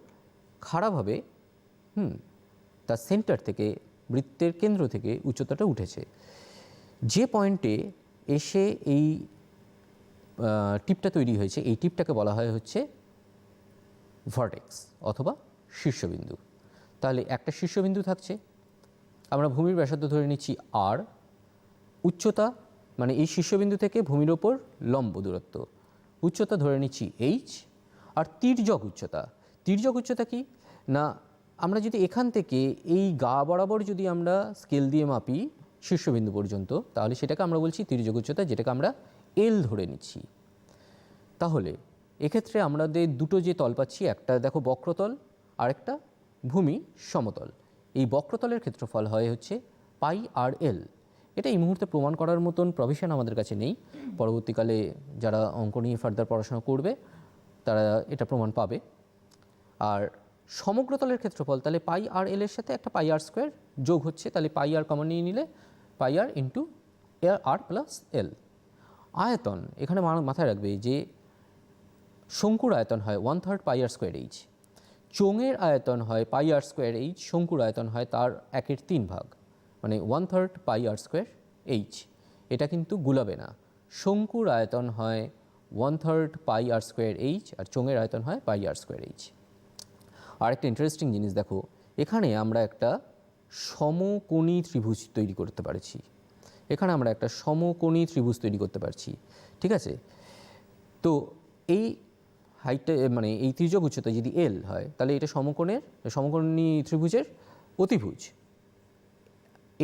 খাড়াভাবে তার সেন্টার থেকে, বৃত্তের কেন্দ্র থেকে উচ্চতাটা উঠেছে। যে পয়েন্টে এসে এই টিপটা তৈরি হয়েছে, এই টিপটাকে বলা হয় হচ্ছে ভার্টেক্স অথবা শীর্ষবিন্দু। তাহলে একটা শীর্ষবিন্দু থাকছে, আমরা ভূমির ব্যাসার্ধ ধরে নিচ্ছি আর, উচ্চতা মানে এই শীর্ষবিন্দু থেকে ভূমির ওপর লম্ব দূরত্ব, উচ্চতা ধরে নিচ্ছি এইচ, আর তির্যক উচ্চতা। তির্যক উচ্চতা কি না, আমরা যদি এখান থেকে এই গা বরাবর যদি আমরা স্কেল দিয়ে মাপি শীর্ষবিন্দু পর্যন্ত, তাহলে সেটাকে আমরা বলছি তির্যক উচ্চতা, যেটাকে আমরা এল ধরে নিচ্ছি। তাহলে এক্ষেত্রে আমাদের দুটো যে তল পাচ্ছি, একটা দেখো বক্রতল, আরেকটা ভূমি সমতল। এই বক্রতলের ক্ষেত্রফল হয় হচ্ছে পাই আর এল। এটা এই মুহূর্তে প্রমাণ করার মতন প্রভিশন আমাদের কাছে নেই, পরবর্তীকালে যারা অঙ্ক নিয়ে ফার্দার পড়াশোনা করবে তারা এটা প্রমাণ পাবে। আর সমগ্রতলের ক্ষেত্রফল, তাহলে পাই আর এল এর সাথে একটা পাই আর স্কোয়ার যোগ হচ্ছে, তাহলে পাই আর কমন নিয়ে নিলে পাই আর ইন্টু আর প্লাস এল। আয়তন, এখানে মাথায় রাখবে যে শঙ্কুর আয়তন হয় 1/3 পাই আর স্কোয়ার এইচ, চোঙের আয়তন হয় পাই আর স্কোয়ার এইচ, শঙ্কুর আয়তন হয় তার 1/3 ভাগ, মানে 1/3 পাই আর স্কোয়ার এইচ। এটা কিন্তু গুলাবে না, শঙ্কুর আয়তন হয় 1/3 পাই আর স্কোয়ার এইচ, আর চোঙের আয়তন হয় পাই আর স্কোয়ার এইচ। আর একটা ইন্টারেস্টিং জিনিস দেখো, এখানে আমরা একটা সমকোণী ত্রিভুজ তৈরি করতে পারছি, এখানে আমরা একটা সমকোণী ত্রিভুজ তৈরি করতে পারছি, ঠিক আছে। তো এই হাইটটা মানে এই তির্যক উচ্চতা যদি এল হয়, তাহলে এটা সমকোণী ত্রিভুজের অতিভুজ।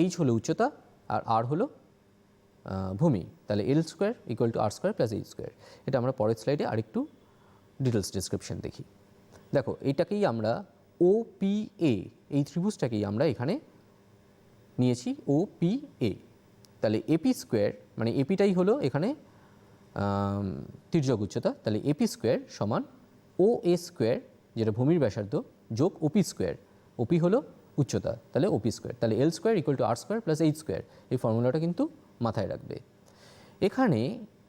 এইচ হলো উচ্চতা আর আর হলো ভূমি, তাহলে L square equal to R square plus H square. এটা আমরা পরের স্লাইডে আরেকটু ডিটেলস ডিসক্রিপশন দেখি। দেখো, এইটাকেই আমরা OPA, এই ত্রিভুজটাকেই আমরা এখানে নিয়েছি OPA। তাহলে এপি স্কোয়ার মানে এপিটাই হলো এখানে তির্যক উচ্চতা, তাহলে এপি স্কোয়ার সমান OA স্কোয়ার, যেটা ভূমির ব্যাসার্ধ, যোগ ওপি স্কোয়ার। ওপি হলো উচ্চতা, তাহলে ওপি স্কোয়ার, তাহলে L square equal to R square plus H square. এই ফর্মুলাটা কিন্তু মাথায় রাখবে। এখানে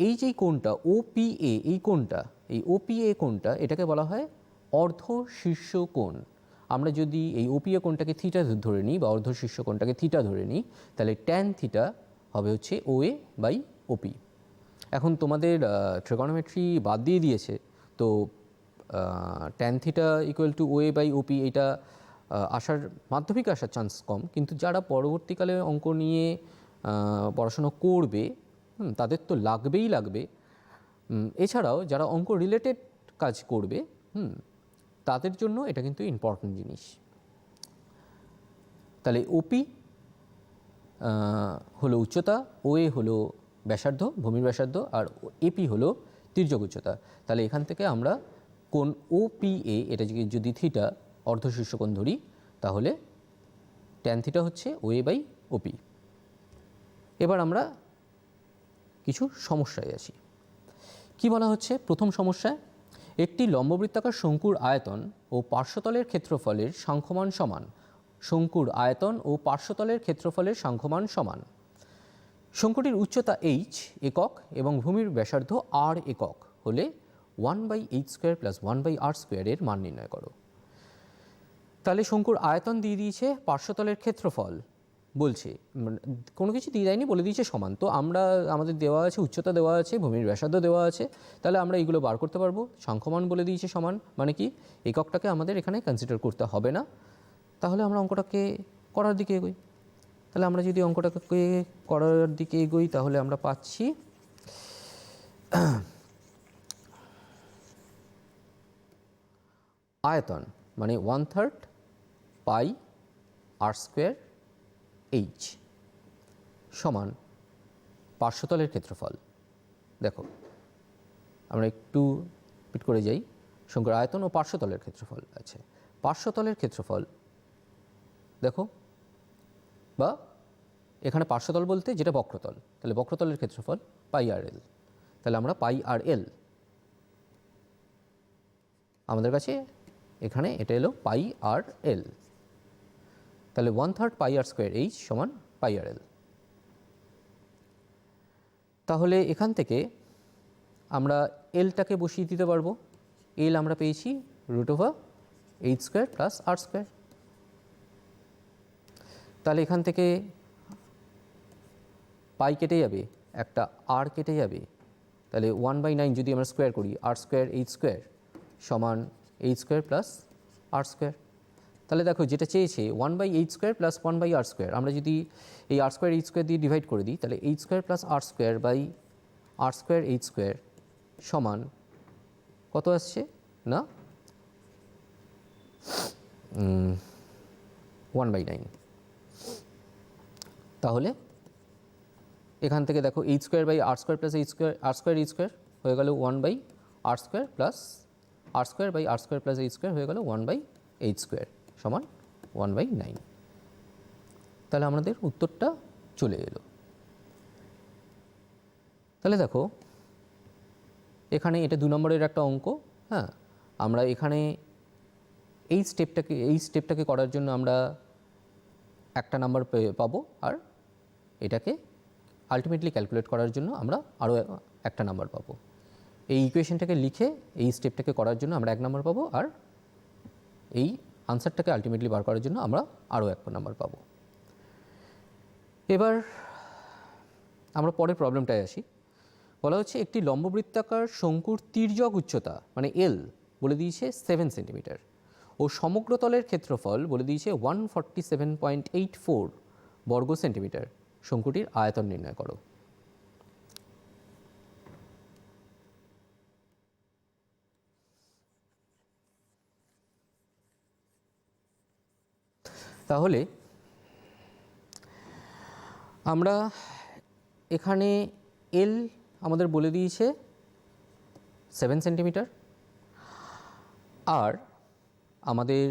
এই যে কোণটা OPA, এই কোণটা, এই OPA কোণটা, এটাকে বলা হয় অর্ধ শীর্ষ কোণ। আমরা যদি এই OPA কোণটাকে থিটা ধরে নিই বা অর্ধ শীর্ষ কোণটাকে থিটা ধরে নিই, তাহলে ট্যান থিটা হবে হচ্ছে OA বাই OP। এখন তোমাদের ট্রিগনোমেট্রি বাদ দিয়ে দিয়েছে, তো tan theta equal to OA by OP এটা আসার মাধ্যমিক আসার চান্স কম, কিন্তু যারা পরবর্তীকালে অঙ্ক নিয়ে পড়াশোনা করবে তাদের তো লাগবেই লাগবে। এছাড়াও যারা অঙ্ক রিলেটেড কাজ করবে তাদের জন্য এটা কিন্তু ইম্পর্টেন্ট জিনিস। তাহলে ওপি হলো উচ্চতা, ওএ হলো ব্যাসার্ধ, ভূমির ব্যাসার্ধ, আর এপি হলো তির্যক উচ্চতা। তাহলে এখান থেকে আমরা কোণ OPA এটা যদি থিটা অর্ধশীর্ষ কোণ ধরি, তাহলে ট্যান থিটা হচ্ছে OA বাই OP। এবার আমরা কিছু সমস্যায় আসি। কি বলা হচ্ছে প্রথম সমস্যায়, একটি লম্ববৃত্তাকার শঙ্কুর আয়তন ও পার্শ্বতলের ক্ষেত্রফলের সাংখ্যমান সমান। শঙ্কুর আয়তন ও পার্শ্বতলের ক্ষেত্রফলের সাংখ্যমান সমান। শঙ্কুটির উচ্চতা h একক এবং ভূমির ব্যাসার্ধ r একক হলে 1/h স্কোয়ার প্লাস 1/r স্কোয়ারের মান নির্ণয় করো। তাহলে শঙ্কুর আয়তন দিয়ে দিয়েছে, পার্শ্বতলের ক্ষেত্রফল বলছে, কোনো কিছু দিয়ে দেয়নি, বলে দিয়েছে সমান। তো আমরা আমাদের দেওয়া আছে উচ্চতা, দেওয়া আছে ভূমির ব্যাসার্ধ দেওয়া আছে, তাহলে আমরা এইগুলো বার করতে পারবো। সাংখ্যমান বলে দিয়েছে সমান, মানে কি এককটাকে আমাদের এখানে কনসিডার করতে হবে না। তাহলে আমরা অঙ্কটাকে করার দিকে এগোই। তাহলে আমরা যদি অঙ্কটাকে করার দিকে এগোই, তাহলে আমরা পাচ্ছি আয়তন মানে 1/3 পাই আর স্কোয়ার এইচ, সমান পার্শ্বতলের ক্ষেত্রফল। দেখো আমরা একটু পিট করে যাই, শঙ্কুর আয়তন ও পার্শ্বতলের ক্ষেত্রফল আছে। পার্শ্বতলের ক্ষেত্রফল দেখো, বা এখানে পার্শ্বতল বলতে যেটা বক্রতল, তাহলে বক্রতলের ক্ষেত্রফল পাই আর এল। তাহলে আমরা পাই আর এল, আমাদের কাছে এখানে এটা এলো পাই আর এল, তাহলে 1/3 পাই আর স্কোয়ার এইচ সমান পাই আর এল। তাহলে এখান থেকে আমরা এলটাকে বসিয়ে দিতে পারবো। এল আমরা পেয়েছি √/h² প্লাস আর স্কোয়ার। তাহলে এখান থেকে পাই কেটে যাবে, একটা আর কেটে যাবে, তাহলে 1/9 যদি আমরা স্কোয়ার করি, r²h² সমান h² প্লাস r²। তাহলে দেখো যেটা চেয়েছে 1/h² প্লাস 1/r², আমরা যদি এই r² h² দিয়ে ডিভাইড করে দিই, তাহলে h² plus r² by r² h² সমান কত আসছে না 1/9। তাহলে এখান থেকে দেখো h² by r² plus r² h² হয়ে গেল 1/r² plus r² by r² plus h² হয়ে গেল 1/h² সমান 1/9। তাহলে আমাদের উত্তরটা চলে এলো। তাহলে দেখো এখানে এটা 2 নম্বরের একটা অঙ্ক। হ্যাঁ, আমরা এখানে এই স্টেপটাকে করার জন্য আমরা একটা নাম্বার পাবো, আর এটাকে আলটিমেটলি ক্যালকুলেট করার জন্য আমরা আরও একটা নাম্বার পাবো। এই ইকুয়েশনটাকে লিখে এই স্টেপটাকে করার জন্য আমরা 1 নাম্বার পাবো, আর এই আনসারটাকে আলটিমেটলি বার করার জন্য আমরা আরও 1 নাম্বার পাবো। এবার আমরা পরের প্রবলেমটায় আসি। বলা হচ্ছে একটি লম্ববৃত্তাকার শঙ্কুর তির্যক উচ্চতা মানে এল বলে দিয়েছে 7 সেন্টিমিটার ও সমগ্র তলের ক্ষেত্রফল বলে দিয়েছে 147.84 বর্গ সেন্টিমিটার। শঙ্কুটির আয়তন নির্ণয় করো। তাহলে আমরা এখানে এল আমাদের বলে দিয়েছে 7 সেন্টিমিটার, আর আমাদের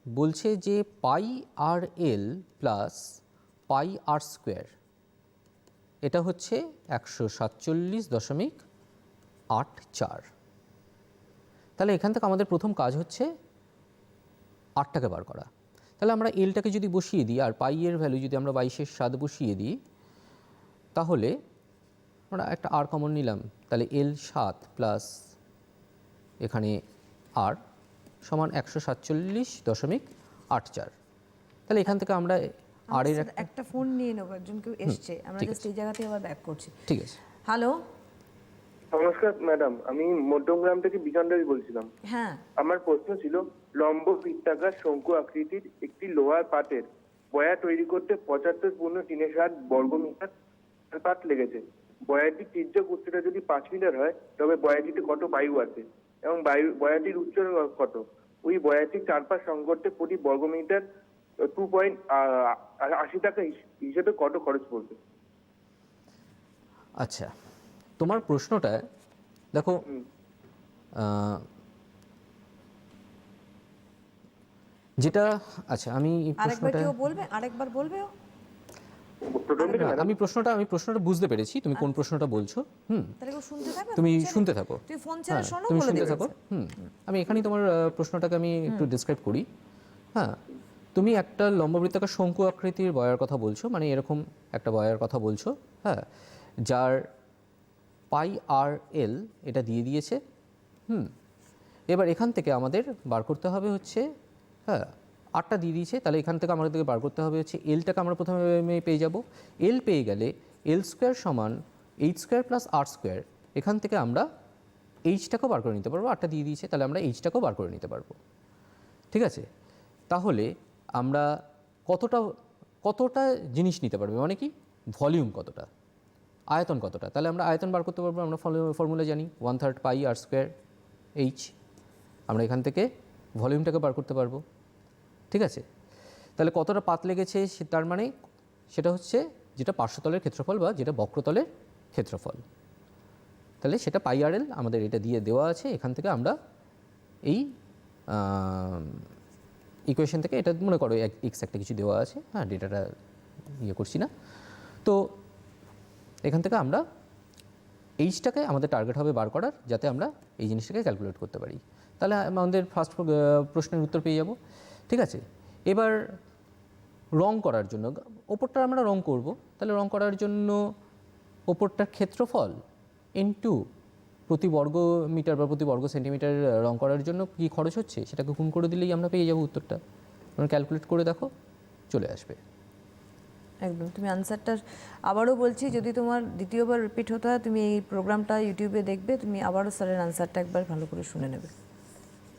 বলছে যে পাই আর এল প্লাস পাই আর স্কোয়ার এটা হচ্ছে 147.84। তাহলে এখান থেকে আমাদের প্রথম কাজ হচ্ছে আরটাকে বার করা। তাহলে আমরা এলটাকে যদি বসিয়ে দিই আর পাই এর ভ্যালু যদি আমরা 22/7 বসিয়ে দিই, তাহলে আমরা একটা আর কমন নিলাম, তাহলে এল 7 প্লাস এখানে আর সমান 147.84। তাহলে এখান থেকে আমরা আর এর একটা ফোন নিয়ে নেবো, একজন কেউ এসছে, আমরা জাস্ট এই জায়গাতে আবার ব্যাক করছি। ঠিক আছে। হ্যালো, নমস্কার ম্যাডাম, আমি মধ্যমগ্রাম থেকে বিজনদেবী বলছিলাম। হ্যাঁ আমার প্রশ্ন ছিল, লম্ব বৃত্তাকার শঙ্কু আকৃতির একটি লোহার পাতের বয়া তৈরি করতে 75 পূর্ণ 360 বর্গমিটার পাত লেগেছে। বয়াটির তির্যক উচ্চতা যদি 5 মিটার হয়, তবে বয়াটিতে কত বায়ু আছে এবং বয়াটির উচ্চতা কত? ওই বয়াটির চারপাশ সংগঠতে প্রতি বর্গমিটার 2.80 টাকা হিসেবে কত খরচ পড়বে? আচ্ছা, তোমার প্রশ্নটা দেখো, যেটা আচ্ছা আমি আরেকবার কেউ বলবে, আরেকবার বলবে ও? আমি প্রশ্নটা বুঝতে পেরেছি, তুমি কোন প্রশ্নটা বলছো। তাহলে কেউ শুনতে থাকবে, তুমি শুনতে থাকো, তুই ফোন ছেড়ে শোনো, তুমি বলে শুনতে দেবে। থাকো। আমি এখানেই তোমার প্রশ্নটাকে আমি একটু ডিসক্রাইব করি। হ্যাঁ, তুমি একটা লম্ববৃত্তাকার শঙ্কু আকৃতির বয়ার কথা বলছো, মানে এরকম একটা বয়ার কথা বলছো। হ্যাঁ, যার পাই আর এল এটা দিয়ে দিয়েছে। এবার এখান থেকে আমাদের বার করতে হবে হচ্ছে, হ্যাঁ আরটা দিয়ে দিয়েছে, তাহলে এখান থেকে আমাদেরকে বার করতে হবে হচ্ছে এলটাকে আমরা প্রথমে পেয়ে যাব। এল পেয়ে গেলে এল স্কোয়ার সমান h² প্লাস আর স্কোয়ার। এখান থেকে আমরা এইচটাকেও বার করে নিতে পারবো, আরটা দিয়ে দিয়েছে, তাহলে আমরা এইচটাকেও বার করে নিতে পারবো। ঠিক আছে, তাহলে আমরা কতটা জিনিস নিতে পারবো, মানে কি ভলিউম কতটা, আয়তন কতটা। তাহলে আমরা আয়তন বার করতে পারবো, আমরা ফর্মুলা জানি 1/3 পাই আর স্কোয়ার এইচ। আমরা এখান থেকে ভলিউমটাকে বার করতে পারবো। ঠিক আছে, তাহলে কতটা পাত লেগেছে তার মানে সেটা হচ্ছে যেটা পার্শ্বতলের ক্ষেত্রফল বা যেটা বক্রতলের ক্ষেত্রফল। তাহলে সেটা পাই আর এল আমাদের এটা দিয়ে দেওয়া আছে। এখান থেকে আমরা এই ইকুয়েশন থেকে এটা মনে করো এক্স একটা কিছু দেওয়া আছে, হ্যাঁ ডেটাটা ইয়ে করছি না। তো এখান থেকে আমরা এইচটাকে আমাদের টার্গেট হবে বার করার, যাতে আমরা এই জিনিসটাকে ক্যালকুলেট করতে পারি। তাহলে আমাদের ফার্স্ট প্রশ্নের উত্তর পেয়ে যাব। ঠিক আছে, এবার রং করার জন্য ওপরটা আমরা রং করব। তাহলে রং করার জন্য ওপরটার ক্ষেত্রফল ইনটু প্রতি বর্গ মিটার বা প্রতি বর্গ সেন্টিমিটার রং করার জন্য কী খরচ হচ্ছে সেটাকে গুণ করে দিলেই আমরা পেয়ে যাব উত্তরটা। তোমরা ক্যালকুলেট করে দেখো, চলে আসবে। একদম, তুমি আনসারটা আবারও বলছি, যদি তোমার দ্বিতীয়বার রিপিট হতে হয় তুমি এই প্রোগ্রামটা ইউটিউবে দেখবে, তুমি আবারও স্যারের আনসারটা একবার ভালো করে শুনে নেবে,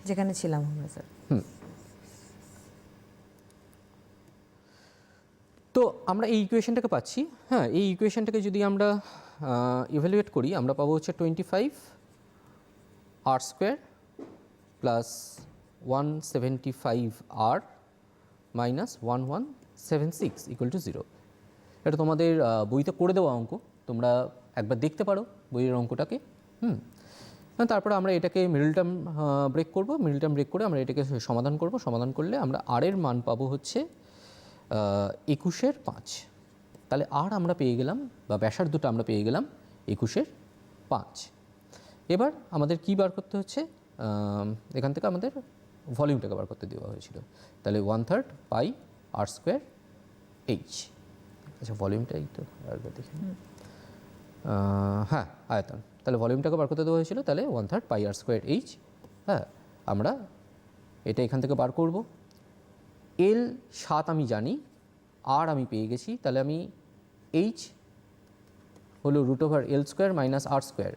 যেখানে ছিলাম আমরা স্যার। তো আমরা এই ইকুয়েশনটাকে পাচ্ছি। হ্যাঁ, এই ইকুয়েশনটাকে যদি আমরা ইভ্যালুয়েট করি আমরা পাবো হচ্ছে 25 R square plus 175 R minus 1176 equal to 0। এটা তোমাদের বইতে করে দেওয়া অঙ্ক, তোমরা একবার দেখতে পারো বইয়ের অঙ্কটাকে। তারপরে আমরা এটাকে মিডল টার্ম ব্রেক করব। মিডল টার্ম ব্রেক করে আমরা এটাকে সমাধান করব। সমাধান করলে আমরা আর এর মান পাবো হচ্ছে 21/5। তাহলে আর আমরা পেয়ে গেলাম, বা ব্যাসার্ধটা আমরা পেয়ে গেলাম 21/5। এবার আমাদের কি বার করতে হচ্ছে, এখান থেকে আমাদের ভলিউমটাকে বার করতে দেওয়া হয়েছিল। তাহলে 1/3 পাই আর স্কোয়ার এইচ। আচ্ছা, ভলিউমটা এই তো একবার দেখি, হ্যাঁ আয়তন। তাহলে ভলিউমটাকে বার করতে দেওয়া হয়েছিল, তাহলে 1/3 পাই আর স্কোয়ার এইচ। হ্যাঁ, আমরা এটা এখান থেকে বার করব। এল 7 আমি জানি, আর আমি পেয়ে গেছি। তাহলে আমি এইচ হলো √L² মাইনাস আর স্কোয়ার,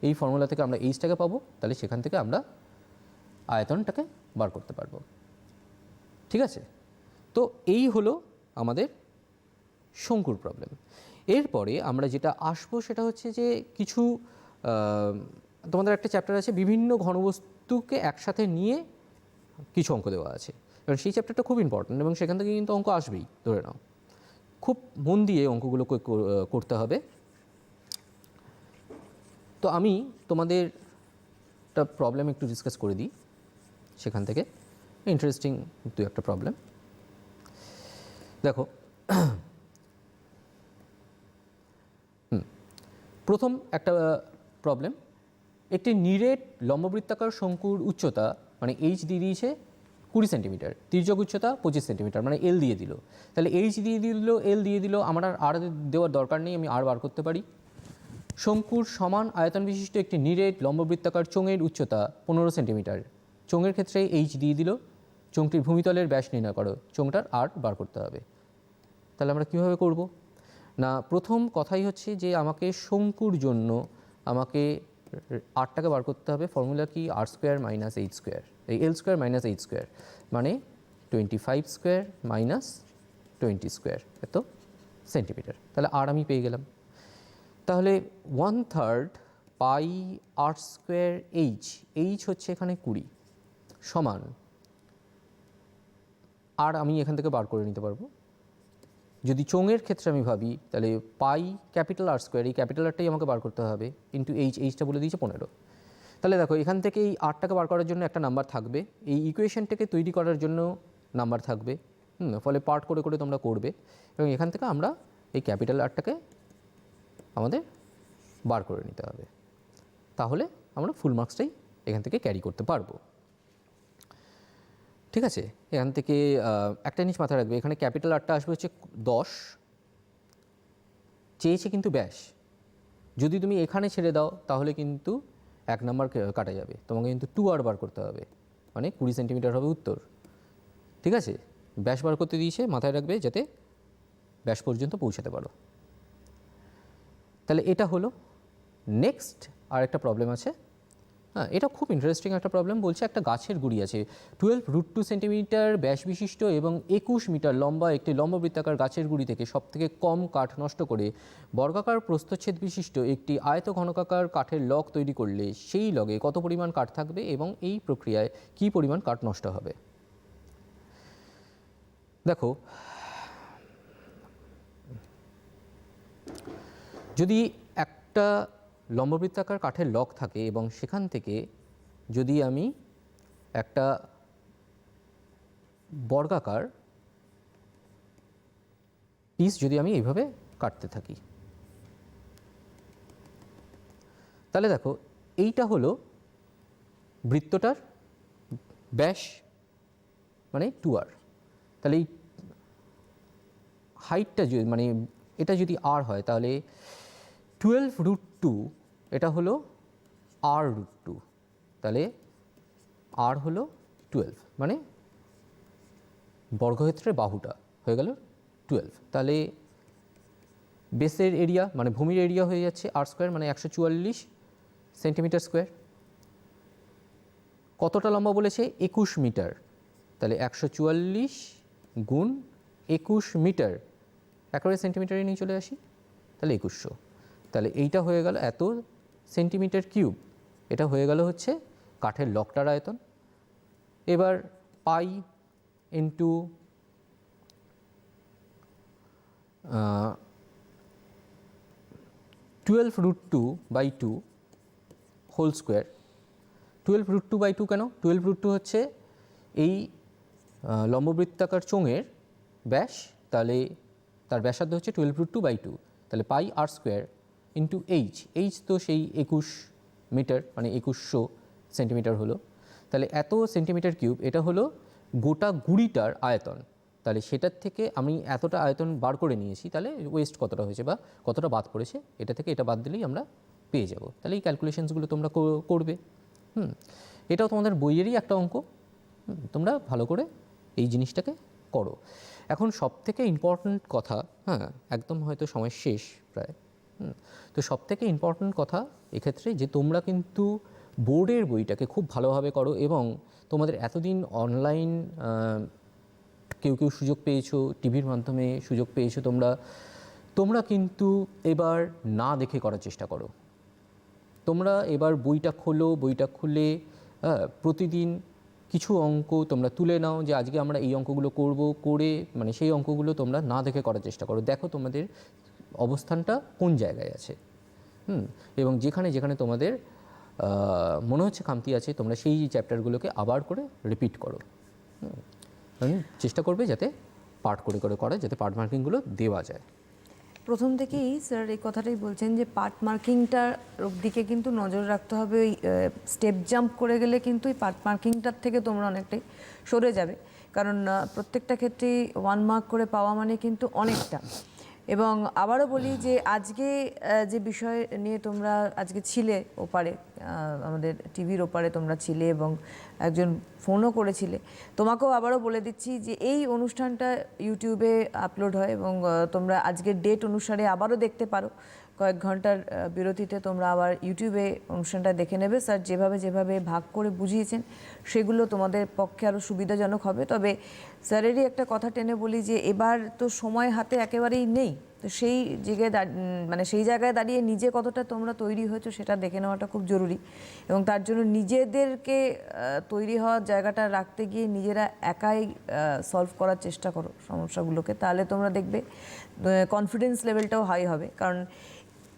এই ফর্মুলা থেকে আমরা এইচটাকে পাবো। তাহলে সেখান থেকে আমরা আয়তনটাকে বার করতে পারবো। ঠিক আছে, তো এই হলো আমাদের শঙ্কুর প্রবলেম। এরপরে আমরা যেটা আসবো সেটা হচ্ছে যে কিছু তোমাদের একটা চ্যাপ্টার আছে বিভিন্ন ঘনবস্তুকে একসাথে নিয়ে কিছু অঙ্ক দেওয়া আছে, এবং সেই চ্যাপ্টারটা খুব ইম্পর্ট্যান্ট এবং সেখান থেকে কিন্তু অঙ্ক আসবেই, ধরে নাও। খুব মন দিয়ে অঙ্কগুলোকে করতে হবে। তো আমি তোমাদের একটা প্রবলেম একটু ডিসকাস করে দিই সেখান থেকে, ইন্টারেস্টিং দু একটা প্রবলেম। দেখো, প্রথম একটা প্রবলেম, একটি নিরেট লম্ববৃত্তাকার শঙ্কুর উচ্চতা মানে এইচ দিয়ে দিয়েছে 20 সেন্টিমিটার, তির্যক উচ্চতা 25 সেন্টিমিটার, মানে এল দিয়ে দিল। তাহলে এইচ দিয়ে দিল, এল দিয়ে দিল, আমার আর দেওয়ার দরকার নেই, আমি আর বার করতে পারি। শঙ্কুর সমান আয়তন বিশিষ্ট একটি নিরেট লম্ববৃত্তাকার চোঙের উচ্চতা 15 সেন্টিমিটার। চোঙের ক্ষেত্রে এইচ দিয়ে দিল, চোঙটির ভূমিতলের ব্যাস নির্ণয় করো, চোঙটার আর বার করতে হবে। তাহলে আমরা কীভাবে করব না, প্রথম কথাই হচ্ছে যে আমাকে শঙ্কুর জন্য আমাকে আরটাকে বার করতে হবে। ফর্মুলা কি, আর স্কোয়ার মাইনাস এইচ স্কোয়ার, এই এল স্কোয়ার মাইনাস এইচ স্কোয়ার, মানে 25 স্কোয়ার মাইনাস 20 স্কোয়ার, এত সেন্টিমিটার। তাহলে আর আমি পেয়ে গেলাম। তাহলে 1/3 পাই আর স্কোয়ার এইচ, এইচ হচ্ছে এখানে 20 সমান, আর আমি এখান থেকে বার করে নিতে পারবো। যদি চোঙের ক্ষেত্রে আমি ভাবি তাহলে পাই ক্যাপিটাল আর স্কোয়ার, এই ক্যাপিটাল আরটাই আমাকে বার করতে হবে, ইন্টু এইচ, এইচটা বলে দিয়েছে 15। তাহলে দেখো এখান থেকে এই আরটাকে বার করার জন্য একটা নাম্বার থাকবে, এই ইকুয়েশনটাকে তৈরি করার জন্য নাম্বার থাকবে। ফলে পার্ট করে করে তোমরা করবে, এবং এখান থেকে আমরা এই ক্যাপিটাল আরটাকে আমাদের বার করে নিতে হবে। তাহলে আমরা ফুল মার্কসটাই এখান থেকে ক্যারি করতে পারবো। ঠিক আছে, এখান থেকে একটা জিনিস মাথায় রাখবে, এখানে ক্যাপিটাল আরটা আসবে হচ্ছে 10, চেয়েছে কিন্তু ব্যাস। যদি তুমি এখানে ছেড়ে দাও তাহলে কিন্তু 1 নাম্বার কাটা যাবে, তোমাকে কিন্তু 2 আর বার করতে হবে, মানে 20 সেন্টিমিটার হবে উত্তর। ঠিক আছে, ব্যাস বার করতে দিয়েছে, মাথায় রাখবে যাতে ব্যাস পর্যন্ত পৌঁছাতে পারো। তাহলে এটা হলো। নেক্সট আর একটা প্রবলেম আছে, হ্যাঁ এটা খুব ইন্টারেস্টিং একটা প্রবলেম। বলছে একটা গাছের গুড়ি আছে 12√2 সেন্টিমিটার ব্যাস বিশিষ্ট এবং 21 মিটার লম্বা একটি লম্ববৃত্তাকার গাছের গুড়ি থেকে সবথেকে কম কাঠ নষ্ট করে বর্গাকার প্রস্থচ্ছেদ বিশিষ্ট একটি আয়ত ঘনকাকার কাঠের লগ তৈরি করলে সেই লগে কত পরিমাণ কাঠ থাকবে এবং এই প্রক্রিয়ায় কী পরিমাণ কাঠ নষ্ট হবে। দেখো, যদি একটা লম্ববৃত্তাকার কাঠের লক থাকে এবং সেখান থেকে যদি আমি একটা বর্গাকার পিস যদি আমি এইভাবে কাটতে থাকি, তাহলে দেখো এইটা হলো বৃত্তটার ব্যাস মানে 2r। তাহলে এই হাইটটা যদি মানে এটা যদি r হয় তাহলে 12√2 এটা হলো r√2, তাহলে r হলো 12 মানে বর্গক্ষেত্রের বাহুটা হয়ে গেল 12। তাহলে বেসের এরিয়া মানে ভূমির এরিয়া হয়ে যাচ্ছে r স্কোয়ার মানে 144 সেন্টিমিটার স্কোয়ার। কতটা লম্বা বলেছে? 21 মিটার। তাহলে 144 গুণ 21 মিটার, একেবারে সেন্টিমিটারে নিয়ে চলে আসি, তাহলে 2100। তাহলে এইটা হয়ে গেল এত সেন্টিমিটার কিউব, এটা হয়ে গেল হচ্ছে কাঠের লকটার আয়তন। এবার পাই ইন্টু 12√2/2 হোল স্কোয়ার। 12√2/2 কেন? 12√2 হচ্ছে এই লম্ববৃত্তাকার চোঙের ব্যাস, তাহলে তার ব্যাসার্ধ হচ্ছে 12√2/2, তাহলে পাই r স্কোয়ার ইন্টু এইচ তো সেই 21 মিটার মানে 2100 সেন্টিমিটার হলো। তাহলে এত সেন্টিমিটার কিউব এটা হলো গোটা গুড়িটার আয়তন। তাহলে সেটার থেকে আমি এতটা আয়তন বার করে নিয়েছি, তাহলে ওয়েস্ট কতটা হয়েছে বা কতটা বাদ পড়েছে এটা থেকে এটা বাদ দিলেই আমরা পেয়ে যাব। তাহলে এই ক্যালকুলেশনসগুলো তোমরা করবে। এটাও তোমাদের বইয়েরই একটা অঙ্ক, তোমরা ভালো করে এই জিনিসটাকে করো। এখন সবথেকে ইম্পর্ট্যান্ট কথা, একদম হয়তো সময় শেষ প্রায়, তো সবথেকে ইম্পর্ট্যান্ট কথা এক্ষেত্রে যে তোমরা কিন্তু বোর্ডের বইটাকে খুব ভালোভাবে করো এবং তোমাদের এতদিন অনলাইন কেউ সুযোগ পেয়েছো, টিভির মাধ্যমে সুযোগ পেয়েছো, তোমরা কিন্তু এবার না দেখে করার চেষ্টা করো। তোমরা এবার বইটা খোলো, বইটা খুলে প্রতিদিন কিছু অঙ্ক তোমরা তুলে নাও যে আজকে আমরা এই অঙ্কগুলো করব, করে মানে সেই অঙ্কগুলো তোমরা না দেখে করার চেষ্টা করো। দেখো তোমাদের অবস্থানটা কোন জায়গায় আছে, এবং যেখানে যেখানে তোমাদের মনে হচ্ছে খামতি আছে তোমরা সেই চ্যাপ্টারগুলোকে আবার করে রিপিট করো। চেষ্টা করবে যাতে পার্ট করে করে করা, যাতে পার্ট মার্কিংগুলো দেওয়া যায়। প্রথম থেকেই স্যার এই কথাটাই বলছেন যে পার্ট মার্কিংটার দিকে কিন্তু নজর রাখতে হবে। ওই স্টেপ জাম্প করে গেলে কিন্তু এই পার্ট মার্কিংটার থেকে তোমরা অনেকটাই সরে যাবে, কারণ প্রত্যেকটা ক্ষেত্রেই 1 মার্ক করে পাওয়া মানে কিন্তু অনেকটা। এবং আবারও বলি যে আজকে যে বিষয় নিয়ে তোমরা আজকে ছিলে ওপারে, আমাদের টিভির ওপারে তোমরা ছিলে এবং একজন ফোনও করেছিলে, তোমাকেও আবারও বলে দিচ্ছি যে এই অনুষ্ঠানটা ইউটিউবে আপলোড হয় এবং তোমরা আজকের ডেট অনুসারে আবারও দেখতে পারো। কয়েক ঘন্টার বিরতিতে তোমরা আবার ইউটিউবে অনুষ্ঠানটা দেখে নেবে। স্যার যেভাবে যেভাবে ভাগ করে বুঝিয়েছেন সেগুলো তোমাদের পক্ষে আরও সুবিধাজনক হবে। তবে স্যারেরই একটা কথা টেনে বলি যে এবার তো সময় হাতে একেবারেই নেই, তো সেই জায়গায় মানে সেই জায়গায় দাঁড়িয়ে নিজে কতটা তোমরা তৈরি হয়েছো সেটা দেখে নেওয়াটা খুব জরুরি। এবং তার জন্য নিজেদেরকে তৈরি হওয়ার জায়গাটা রাখতে গিয়ে নিজেরা একাই সলভ করার চেষ্টা করো সমস্যাগুলোকে, তাহলে তোমরা দেখবে কনফিডেন্স লেভেলটাও হাই হবে। কারণ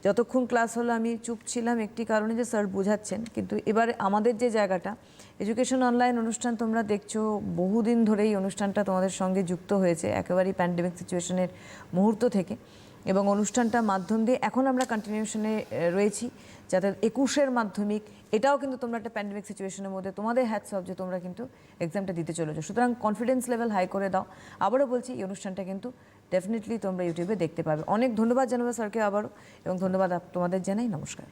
যতক্ষণ ক্লাস হলো আমি চুপ ছিলাম একটি কারণে যে স্যার বোঝাচ্ছেন, কিন্তু এবারে আমাদের যে জায়গাটা এডুকেশন অনলাইন অনুষ্ঠান তোমরা দেখছো, বহুদিন ধরেই অনুষ্ঠানটা তোমাদের সঙ্গে যুক্ত হয়েছে একেবারেই প্যান্ডেমিক সিচুয়েশনের মুহূর্ত থেকে, এবং অনুষ্ঠানটা মাধ্যম দিয়ে এখন আমরা কন্টিনিউশনে রয়েছি যাতে 21 মাধ্যমিক, এটাও কিন্তু তোমরা একটা প্যান্ডেমিক সিচুয়েশনের মধ্যে তোমাদের হ্যাটস অফ যে তোমরা কিন্তু এক্সামটা দিতে চলেছো। সুতরাং কনফিডেন্স লেভেল হাই করে দাও। আবারও বলছি এই অনুষ্ঠানটা কিন্তু ডেফিনেটলি তোমরা ইউটিউবে দেখতে পাবে। অনেক ধন্যবাদ জানাবো স্যারকে আবারও, এবং ধন্যবাদ তোমাদের জানাই। নমস্কার।